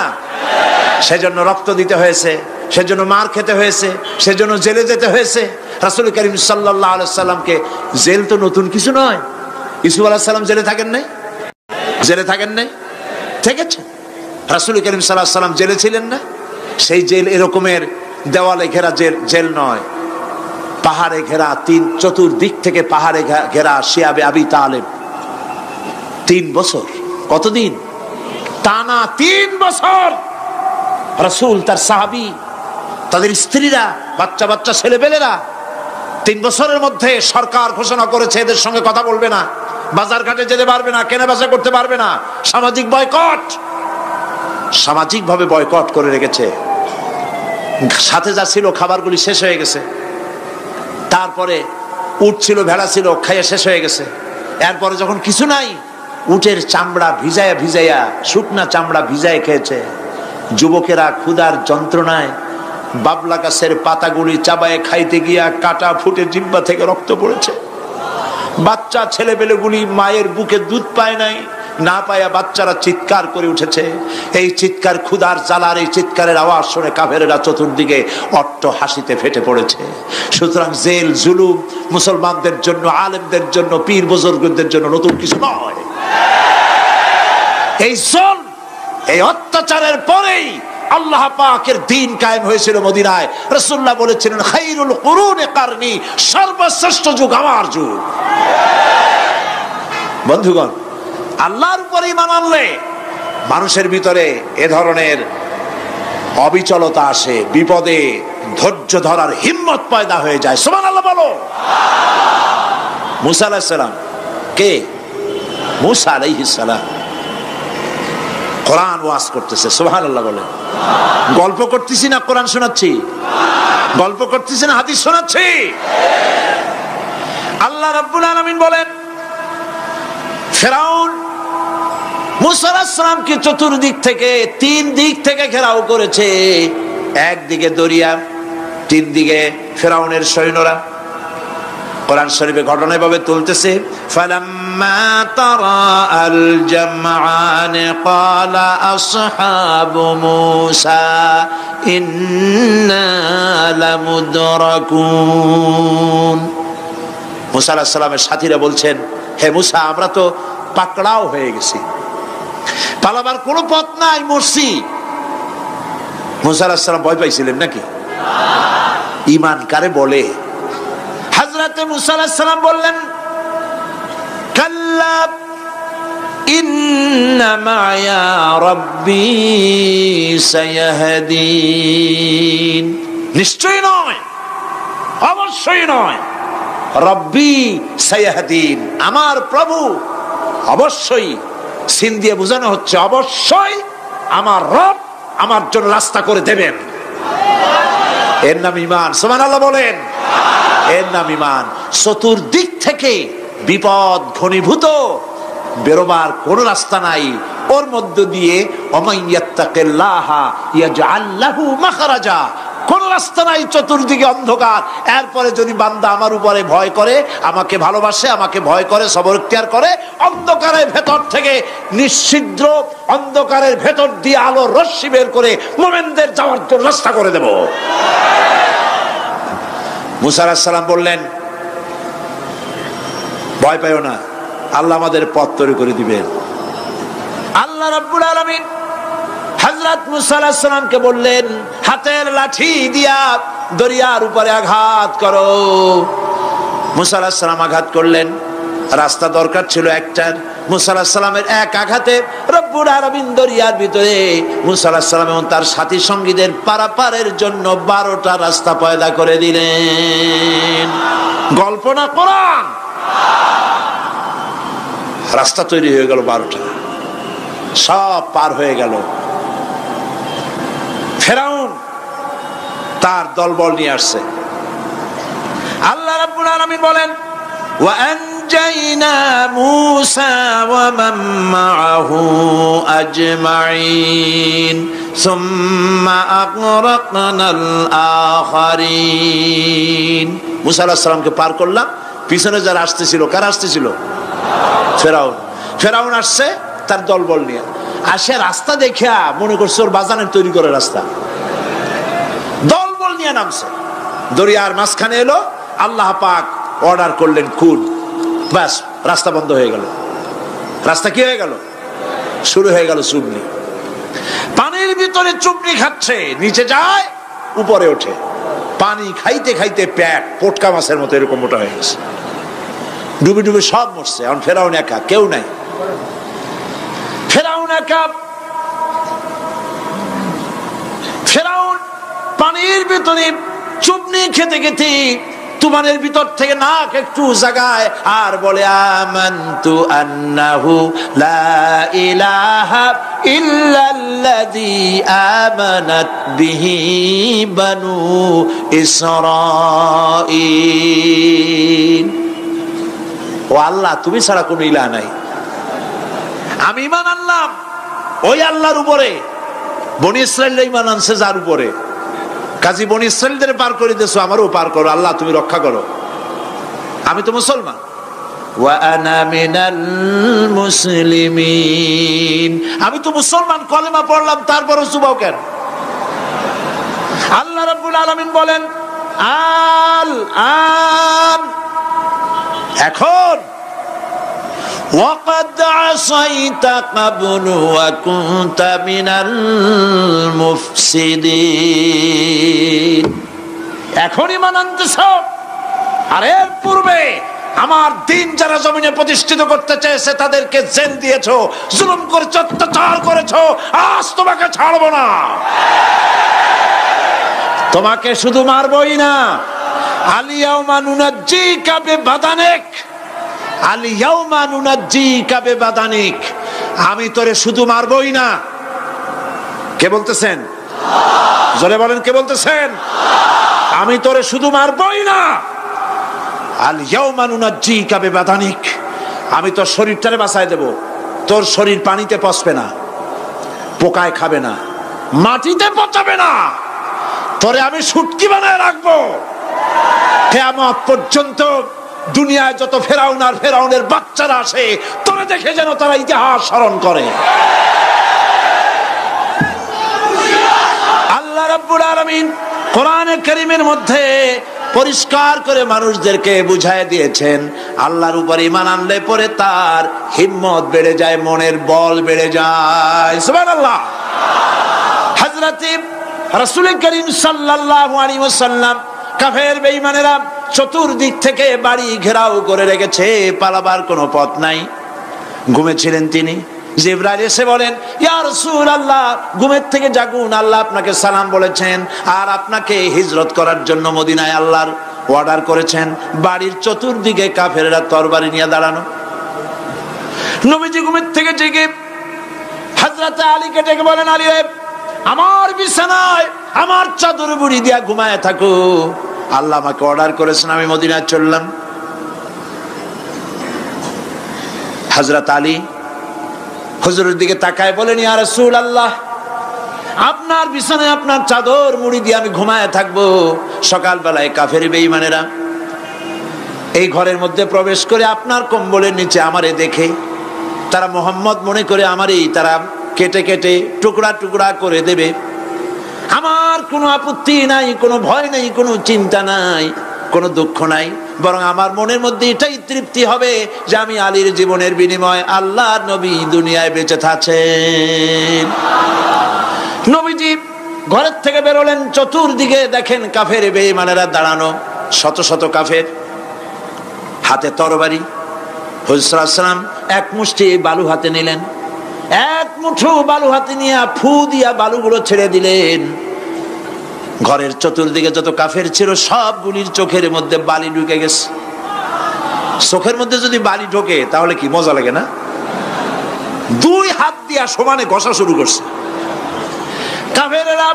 সেজন্য রক্ত দিতে হয়েছে, সেজন্য মার খেতে হয়েছে, সেজন্য জেলে যেতে হয়েছে। রাসূল করিম সাল্লাল্লাহু আলাইহি সাল্লামকে, জেল তো নতুন কিছু নয়, ইউসুফ আলাইহিস সালাম জেলে থাকেন নাই? জেলে থাকেন নাই? থেকেছেন। রাসূল করিম সাল্লাল্লাহু আলাইহি সাল্লাম জেলে ছিলেন না? সেই জেল এরকমের দেওয়ালে ঘেরা জেল নয়, পাহাড়ে ঘেরা, চতুর্দিক থেকে পাহাড়ে ঘেরা শিয়াবে আবি তালেব 3 বছর। কতদিন? টানা 3 বছর রাসূল, তার সাহাবী, তাদের স্ত্রীরা, বাচ্চা বাচ্চা ছেলেপেলেরা 3 বছরের মধ্যে সরকার ঘোষণা করেছে এদের সঙ্গে কথা বলবে না, বাজার ঘাটে যেতে পারবে না, কেনা বেচা করতে পারবে না, সামাজিক বয়কট, সামাজিকভাবে বয়কট করে রেখেছে। সাথে যা ছিল খাবারগুলি শেষ হয়ে গেছে, তারপরে উট ছিল, ভেড়া ছিল, খাইয়ে শেষ হয়ে গেছে। এরপরে যখন কিছু নাই, উটের চামড়া ভিজায়া ভিজাইয়া, শুকনা চামড়া ভিজায় খেয়েছে। যুবকেরা ক্ষুধার যন্ত্রণায় বাবলা গাছের পাতাগুলি চাবায়ে খাইতে গিয়া কাটা ফুটে জিহ্বা থেকে রক্ত পড়েছে। বাচ্চা ছেলেপেলেগুলি মায়ের বুকে দুধ পায় নাই, না পায়া বাচ্চারা চিৎকার করে উঠেছে। এই চিৎকার, ক্ষুধার জ্বালার এই চিৎকারের আওয়াজ শুনে কাফেরেরা চতুর্দিকে অট্ট হাসিতে ফেটে পড়েছে। সুতরাং জেল জুলুম মুসলমানদের জন্য, আলেমদের জন্য, পীর বুজুর্গদের জন্য নতুন কিছু নয়। এই জুলম, এই অত্যাচারের পরেই আল্লাহ পাকের দ্বীন কায়েম হয়েছিল মদিনায়। রাসূলুল্লাহ বলেছিলেন, খায়রুল কুরুনি কারনি, সর্বশ্রেষ্ঠ যুগ আমার যুগ। বন্ধুগণ, আল্লাহর উপরে ঈমান আনলে মানুষের ভিতরে এ ধরনের অবিচলতা আসে, বিপদে ধৈর্য ধরার হিম্মত পয়দা হয়ে যায়। সুবহানাল্লাহ বলো। মুসা আলাইহিস সালাম কে? মুসা আলাইহিস সালাম কোরআন ওয়াজ করতেছে। সুবহানাল্লাহ বলে। গল্প করতেছি না কোরআন শোনাচ্ছি? গল্প করতেছি না হাদিস শোনাচ্ছি? আল্লাহ রাব্বুল আলামিন বলেন, ফিরআউন মুসা আলাইহিস সালামকে চতুর্দিক থেকে, 3 দিক থেকে ঘেরাও করেছে। একদিকে দরিয়া, 3 দিকে ফিরআউনের সৈন্যরা। কোরআন শরীফে ঘটনা এভাবে তুলতেছে, ফালাম্মা তারাআল জামআন ক্বালা আসহাবু মূসা ইন্না লামুদরাকুন। মূসা আলাইহিস সালামের সাথীরা বলছেন, হে মূসা, আমরা তো পাকড়াও হয়ে গেছি, পালাবার কোনো পথ নাই, মরছি। মূসা আলাইহিস সালাম ভয় পাইছিলেন নাকি? ঈমান কারে বলে? হযরত মূসা আলাইহিস সালাম বললেন, কাল্লা ইন্না মা'য়া রাব্বী সায়াহদিন। নিশ্চয় নয়, অবশ্যই নয়, রব্বী সায়াহদিন, আমার প্রভু অবশ্যই, সিন দিয়ে বোঝানো হচ্ছে অবশ্যই আমার রব আমার জন্য রাস্তা করে দেবেন। এর নাম ঈমান। সুবহানাল্লাহ বলেন। এর নাম ঈমান। চতুর্দিক থেকে বিপদ ঘনীভূত, বেরোবার কোন রাস্তা নাই। ওর মধ্য দিয়ে ওমাইয়াত্তাকিল্লাহা ইয়াজআল লাহু মাখরাজা, কোন রাস্তা নাই, চতুর্দিকে অন্ধকার। এরপরে যদি বান্দা আমার উপরে ভয় করে, আমাকে ভালোবাসে, আমাকে ভয় করে, সবর ইখতিয়ার করে, অন্ধকারের ভেতর থেকে নিশ্ছিদ্র অন্ধকারের ভেতর দিয়ে আলোর রশ্মি বের করে মুমিনদের যাওয়ার জন্য রাস্তা করে দেব। মূসা আলাইহিস সালাম বললেন, ভয় পাইও না, আল্লাহ আমাদের পথ তৈরি করে দিবেন। আল্লাহ রাব্বুল আলামিন হযরত মূসা আলাইহিস সালামকে বললেন, হাতের লাঠি দিয়া দরিয়ার উপরে আঘাত করো। মূসা আলাইহিস সালাম আঘাত করলেন। রাস্তা দরকার ছিল একটার। মূসা আলাইহিস সালামের এক আঘাতে রব্বুল আলামিন দরিয়ার ভিতরে মূসা আলাইহিস সালাম এবং তার সাথী সঙ্গীদের পারাপারের জন্য 12টা রাস্তা পয়দা করে দিলেন। গল্প না কোরআন। রাস্তা তৈরি হয়ে গেল 12টা, সব পার হয়ে গেল। ফিরআউন তার দলবল নিয়ে আসছে। আল্লাহ রাব্বুল আলামিন বলেন, ওয়া আনজাইনা মূসা ওয়া মান মাআহু আজমাইন সুম্মা আগরাকনাল আখারিন। মূসা আলাইহিস সালামকে পার করলাম, পিছনে যারা আসতেছিল, কারা আসতেছিল? ফিরআউন। ফিরআউন আসছে তার দলবল নিয়ে। আসে রাস্তা দেখিয়া মনে করছে ওর বাজানের তৈরি করে রাস্তা, দলবল নিয়ে নামছে। দরিয়ার মাঝখানে এলো, আল্লাহ পাক অর্ডার করলেন কুন, বাস রাস্তা বন্ধ হয়ে গেল। রাস্তা কি হয়ে গেল? শুরু হয়ে গেল চুবনি। পানির ভিতরে চুবনি খাচ্ছে, নিচে যায় উপরে ওঠে, পানি খাইতে খাইতে পেট পটকা মাছের মতো এরকম মোটা হয়ে গেছে। ডুবে ডুবে সব মরছে। এখন ফেরাউন একা, কেউ নাই। ফেরাউন একা। ফেরাউন পানির ভিতরে চুবনি খেতে খেতে তুমানের ভিতর থেকে নাক একটু জাগায় আর বলে আমানতু আন্নাহু লা ইলাহা ইল্লাল্লাযী আমানাত বিহি বানু ইসরাঈল। ও আল্লাহ, তুমি ছাড়া কোনো ইলাহ নাই, আমি ঈমান আনলাম ওই আল্লাহর উপরে। বনি ইসরাঈল ঈমান আনছে যার উপরে, কাজী বনি ইসরাঈলদের পার করে দিয়েছো, আমারও পার করো আল্লাহ, তুমি রক্ষা করো, আমি তো মুসলমান। ওয়া আনা মিনাল মুসলিমিন, আমি তো মুসলমান, কলেমা পড়লাম, তারপরও চুবাও কেন? আল্লাহ রাব্বুল আলামিন বলেন আল আন, এখন وَقَدْ عَصَيْتَ قَبْلُ وَكُنْتَ مِنَ الْمُفْسِدِينَ, এখন ঈমান আনতেছ, আর এর পূর্বে আমার দিন যারা জমিনে প্রতিষ্ঠিত করতে চেয়েছে তাদেরকে জেল দিয়েছো, জুলুম করেছো, অত্যাচার করেছো, আজ তোমাকে ছাড়বো না। তোমাকে শুধু মারবই না, আলিয়াউমা নুনাজ্জিকা বিবাদানিক, আলিয়াউমা নুনাজ্জিকা বিবাদানিক, আমি তোরে শুধু মারবই না। কে বলতেছেন? জোরে বলেন, কে বলতেছেন? আমি তোরে শুধু মারবই না, আলিয়াউমা নুনাজ্জিকা বিবাদানিক, আমি তোর শরীরটারে বাঁচায় দেব। তোর শরীর পানিতে পচবে না, পোকায় খাবে না, মাটিতে পচাবে না, তোরে আমি শুটকি বানায় রাখবো। কিয়ামত পর্যন্ত দুনিয়ায় যত ফেরাউন আর ফেরাউনের বাচ্চারা আসে, তোরে দেখে যেন তারা ইতিহাস স্মরণ করে। আল্লাহ রাব্বুল আলামিন কোরআনে কারীমের মধ্যে পরিষ্কার করে মানুষদেরকে বুঝায় দিয়েছেন, আল্লাহর উপর ঈমান আনলে পরে তার হিম্মত বেড়ে যায়, মনের বল বেড়ে যায়। সুবহানাল্লাহ। হযরত রাসূল করিম সাল্লাল্লাহু আলাইহি ওয়াসাল্লাম কাফের বেঈমানেরা চতুর্দিক থেকে বাড়ি ঘেরাও করে রেখেছে, পালাবার কোনো পথ নাই। ঘুমেছিলেন তিনি, জিবরাইল এসে বলেন, ইয়া রাসূলুল্লাহ, ঘুমের থেকে জাগুন, আল্লাহ আপনাকে সালাম বলেছেন আর আপনাকে হিজরত করার জন্য মদিনায় আল্লাহর অর্ডার করেছেন। বাড়ির চতুর্দিকে কাফেররা তরবারি নিয়ে দাঁড়ানো। নবীজি ঘুমের থেকে জেগে হযরত আলীকে ডেকে বলেন, আলী রে, আমার বিছানায় আমার চাদর মুড়ি দিয়া ঘুমায় থাকো, আল্লাহ আমাকে অর্ডার করেছেন, আমি মদিনায় চললাম। হযরত আলী হুজুরের দিকে তাকায় বলেন, ইয়া রাসূলুল্লাহ, আপনার বিছানায় আপনার চাদর মুড়ি দিয়ে আমি ঘুমায় থাকবো, সকালবেলায় কাফের বেঈমানেরা এই ঘরের মধ্যে প্রবেশ করে আপনার কম্বলের নিচে আমারে দেখে তারা মুহাম্মদ মনে করে আমারই তারা কেটে কেটে টুকরা টুকরা করে দেবে। আমার কোনো আপত্তি নাই, কোনো ভয় নাই, কোনো চিন্তা নাই, কোনো দুঃখ নাই, বরং আমার মনের মধ্যে এটাই তৃপ্তি হবে যে আমি আলীর জীবনের বিনিময়ে আল্লাহর নবী দুনিয়ায় বেঁচে থাকেন। নবীজি ঘরের থেকে বেরোলেন, চতুর্দিকে দেখেন কাফের বেঈমানেরা দাঁড়ানো, শত শত কাফের, হাতে তরবারি। হুজুর সাল্লাল্লাহু আলাইহি ওয়াসাল্লাম এক মুষ্টি বালু হাতে নিলেন, এক মুঠো বালু হাতে নিয়ে ফু দিয়া বালুগুলো ছেড়ে দিলেন। ঘরের চতুর্দিকে যত কাফের ছিল সবগুলির চোখের মধ্যে বালি ঢুকে গেছে। চোখের মধ্যে যদি বালি ঢোকে তাহলে কি মজা লাগে না? দুই হাত দিয়া সমানে ঘষা শুরু করছে কাফেরেরা,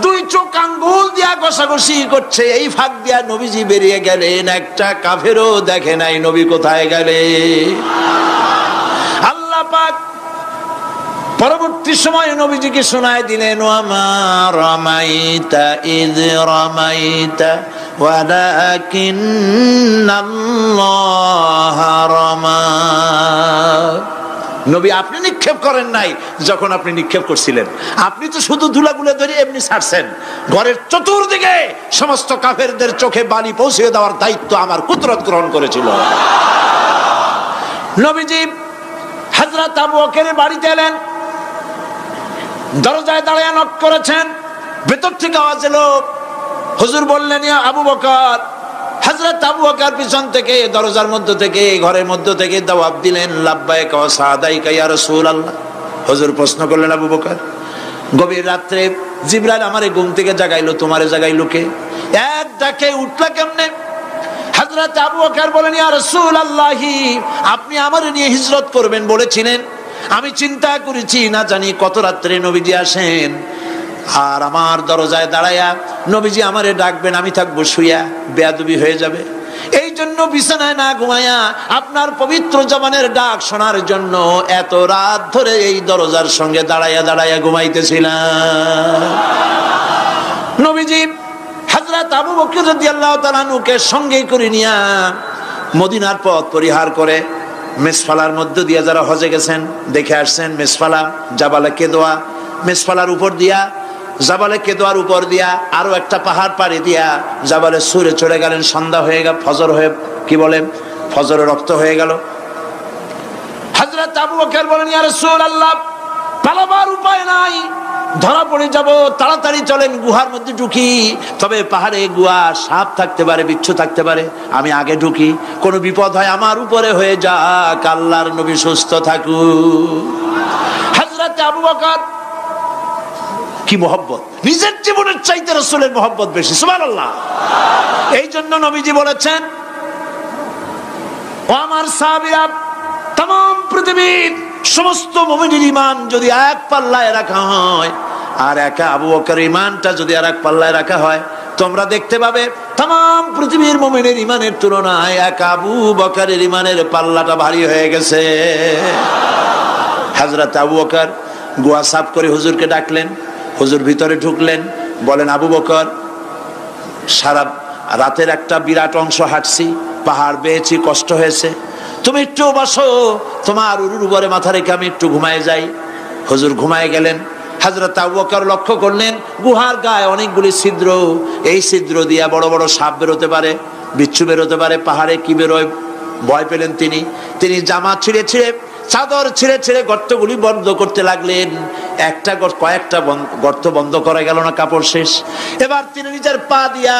দুই চোখ আঙ্গুল দিয়া ঘষাঘষি করছে। এই ফাঁক দিয়া নবীজি বেরিয়ে গেলেন, একটা কাফেরও দেখে নাই নবী কোথায় গেলে। আল্লাহ পাক পরবর্তী সময়ে নবীজিকে শোনায় দিলেন, ওয়ামা রামাইতা ইয রামাইতা ওয়ালাকিন্নাল্লাহ রামা। নবী, আপনি নিক্ষেপ করেন নাই যখন আপনি নিক্ষেপ করছিলেন, আপনি তো শুধু ধুলাগুলো ধরে এমনি ছাড়ছেন। ঘরের চতুর্দিকে সমস্ত কাফেরদের চোখে বালি পৌঁছে দেওয়ার দায়িত্ব আমার কুদরত গ্রহণ করেছিল। নবীজি হযরত আবু বকরের বাড়িতে এলেন, দরজায় দাঁড়িয়ে নক করেছেন, ভেতর থেকে আওয়াজ এলো। হুজুর বললেন, ইয়া আবু বকর। হযরত আবু বকর পিছন থেকে দরজার মধ্য থেকে ঘরের মধ্য থেকে জবাব দিলেন, লাব্বাইকা ওয়া সাদাইকা ইয়া রাসূলুল্লাহ। হুজুর প্রশ্ন করলেন, আবু বকর, গভীর রাত্রে জিবরাইল আমারে ঘুম থেকে জাগাইলো, তোমারে জাগাইলো কে? এক ডাকে উঠলা কেমনে? হযরত আবু বকর বলেন, ইয়া রাসূলুল্লাহ, আপনি আমারে নিয়ে হিজরত করবেন বলেছিলেন। আমি চিন্তা করেছি না জানি কত রাত্রে নবীজি আসেন, আর আমার দরজায় দাঁড়ায়া নবীজি আমারে ডাকবেন, আমি থাকবো শুইয়া, বেয়াদবি হয়ে যাবে। এই জন্য বিছানায় না ঘুমায়া আপনার পবিত্র জবানের ডাক শোনার জন্য এত রাত ধরে এই দরজার সঙ্গে দাঁড়ায়া দাঁড়ায়া ঘুমাইতেছিলাম। নবীজি হযরত আবু বকর রাদিয়াল্লাহু তাআলা আনহুকে সঙ্গে করে নিয়া মদিনার পথ পরিহার করে মেসফালার মধ্য দিয়ে, যারা হজে গেছেন দেখে আসছেন, মেসফালা জাবালে কেদোয়া, মেসফালার উপর দিয়া জাবালে কেদোয়ার উপর দিয়া আরো একটা পাহাড় পাড়ি দিয়া জাবালে সুরে চলে গেলেন। সন্ধ্যা হয়ে গেল, ফজর হয়ে কি বলে ফজরে রক্ত হয়ে গেল। হযরত আবু বকর বলেন, ইয়া রাসূলুল্লাহ, পালাবার উপায় নাই, ধরা পড়ে যাব, তাড়াতাড়ি চলেন গুহার মধ্যে ঢুকি। তবে পাহাড়ে গুহা, সাপ থাকতে পারে, বিচ্ছু থাকতে পারে, আমি আগে ঢুকি, কোনো বিপদ হয় আমার উপরে হয়ে যাক, আল্লাহর নবী সুস্থ থাকুক। হযরত আবু বকর কি মহব্বত, নিজের জীবনের চাইতে রাসূলের মহব্বত বেশি, সুবহানাল্লাহ। এই জন্য নবীজি বলেছেন, ও আমার সাহাবীরা, तमाम পৃথিবীর সমস্ত মুমিনের ঈমান যদি এক পাল্লায় রাখা হয়, আর একা আবু বকরের ঈমানটা যদি আরেক পাল্লায় রাখা হয়, তোমরা দেখতে পাবে तमाम পৃথিবীর মুমিনের ঈমানের তুলনায় একা আবু বকরের ঈমানের পাল্লাটা ভারী হয়ে গেছে। হযরত আবু বকর গুহা সাফ করে হুজুরকে ডাকলেন। হুজুর ভিতরে ঢুকলেন, বলেন, আবু বকর, সারা রাতের একটা বিরাট অংশ হাঁটছি, পাহাড় বেয়েছি, কষ্ট হয়েছে, তুমি একটু বসো, তোমার উরুর উপরে মাথা রেখে আমি একটু ঘুমায় যাই। হুজুর ঘুমায় গেলেন। হযরত আবু বকর লক্ষ্য করলেন গুহার গায়ে অনেকগুলি ছিদ্র, এই ছিদ্র দিয়া বড় বড় সাপ বেরোতে পারে, বিচ্ছু বেরোতে পারে, পাহাড়ে কি বেরোয় ভয় পেলেন তিনি জামা ছিঁড়ে ছিঁড়ে, চাদর ছিঁড়ে ছিঁড়ে গর্তগুলি বন্ধ করতে লাগলেন। কয়েকটা গর্ত বন্ধ করা গেল না, কাপড় শেষ। এবার তিনি নিজের পা দিয়া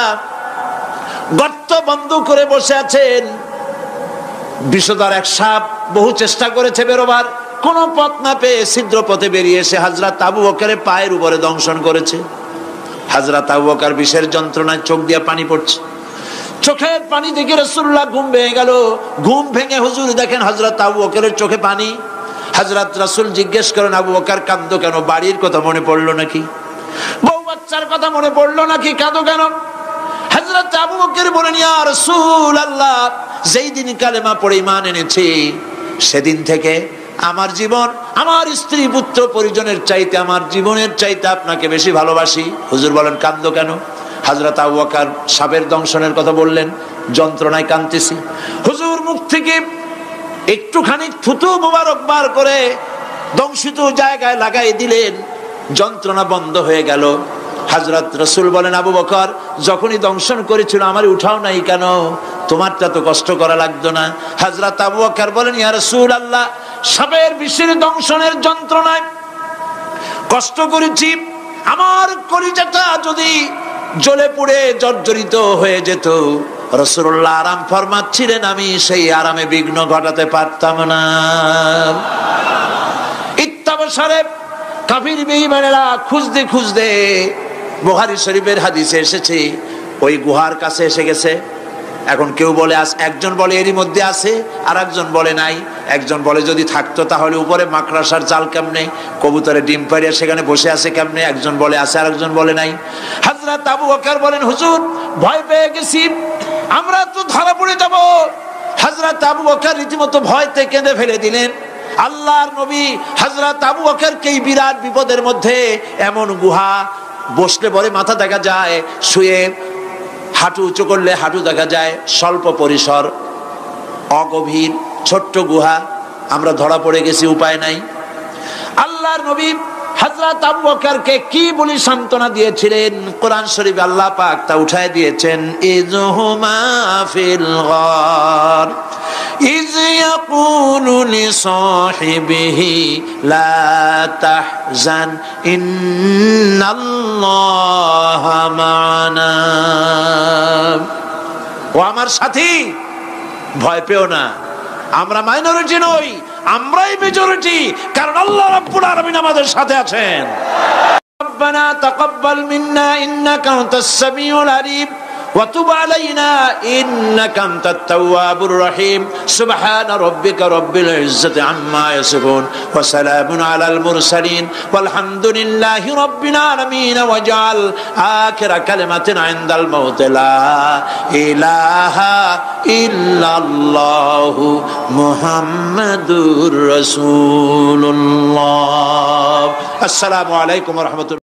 গর্ত বন্ধ করে বসে আছেন। বিষধর এক সাপ বহু চেষ্টা করেছে বেরোবার, কোন পথ না পেয়ে ছিদ্র পথে বেরিয়ে এসে হযরত আবু বকরের পায়ের উপরে দংশন করেছে। হযরত আবু বকর বিষের যন্ত্রণায় চোখ দিয়ে পানি পড়ছে, চোখের পানি দেখে রাসূলুল্লাহ ঘুম ভেঙে গেল। ঘুম ভেঙে হুজুর দেখেন হযরত আবু বকরের চোখে পানি। হযরত রাসূল জিজ্ঞেস করেন, আবু বকর কাঁদো কেন? বাড়ির কথা মনে পড়লো নাকি? বউ বাচ্চার কথা মনে পড়লো নাকি? কাঁদো কেন? হযরত আবু বকর বলেন, ইয়া রাসূলুল্লাহ, যেই দিন কালেমা পড়ে ঈমান এনেছি, সেদিন থেকে আমার জীবন, আমার স্ত্রী পুত্র পরিজনের চাইতে, আমার জীবনের চাইতে আপনাকে বেশি ভালোবাসি। হুজুর বলেন, কাঁদো কেন? হযরত আবু বকর সাপের দংশনের কথা বললেন, যন্ত্রণায় কাঁদতেছি। হুজুর মুখ থেকে একটুখানি থুতু মোবারক বার করে দংশিত জায়গায় লাগাই দিলেন, যন্ত্রণা বন্ধ হয়ে গেল। হযরত রাসূল বলেন, আবু বকর, যখনই দংশন করেছিল আমারে উঠাও নাই কেন? তোমারটা তো কষ্ট করা লাগতো না। হযরত আবু বকর বলেন, ইয়া রাসূলুল্লাহ, সাপের বিষের দংশনের যন্ত্রণায় কষ্ট করেছি, আমার কলিজাটা যদি জ্বলে পুড়ে জর্জরিত হয়ে যেত, রাসূলুল্লাহ আরাম ফরমাচ্ছিলেন, আমি সেই আরামে বিঘ্ন ঘটাতে পারতাম না। ইত্তাবসারে কাফির বেঈমানেরা খুঁজতে খুঁজতে, বুখারী শরীফের হাদিসে এসেছে, ওই গুহার কাছে এসে গেছে। এখন কেউ বলে একজন বলে এরই মধ্যে আছে, আর একজন বলে নাই। একজন বলে যদি থাকতো তাহলে উপরে মাকড়াসার জাল কেমনে, কবুতরে ডিম পাড়িয়ে সেখানে বসে আছে কেমনে? একজন বলে আছে, আর একজন বলে নাই। হযরত আবু বকর বলেন, হুজুর, ভয় পেয়ে গেছি, আমরা তো ধরা পড়ে যাব। হযরত আবু বকর রীতিমতো ভয়তে কেঁদে ফেলে দিলেন। আল্লাহর নবী হযরত আবু বকরকে এই বিরাট বিপদের মধ্যে, এমন গুহা, বসলে পরে মাথা দেখা যায়, শুয়ে হাঁটু উঁচু করলে হাঁটু দেখা যায়, স্বল্প পরিসর, অগভীর ছোট্ট গুহা, আমরা ধরা পড়ে গেছি, উপায় নাই। আল্লাহর নবী হযরত আবু বকরকে কি বলি সান্ত্বনা দিয়েছিলেন, কোরআন শরীফে আল্লাহ পাক তা উঠায় দিয়েছেন, ইযহুমা ফিল গার إذ يقول لصاحبه لا تحزن إن الله معنا ও আমার সাথী ভয় পেও না আমরা মাইনরিটি নই আমরাই মেজরিটি কারণ আল্লাহ রাব্বুল আলামিন আমাদের সাথে আছেন ربنا تقبل منا إنك أنت السميع العليم وتب علينا إنك أنت التواب الرحيم سبحان ربك رب العزة عما يصفون وسلام على المرسلين والحمد لله رب العالمين واجعل آخر كلمة عند الموت لا إله إلا الله محمد رسول الله السلام عليكم ورحمة الله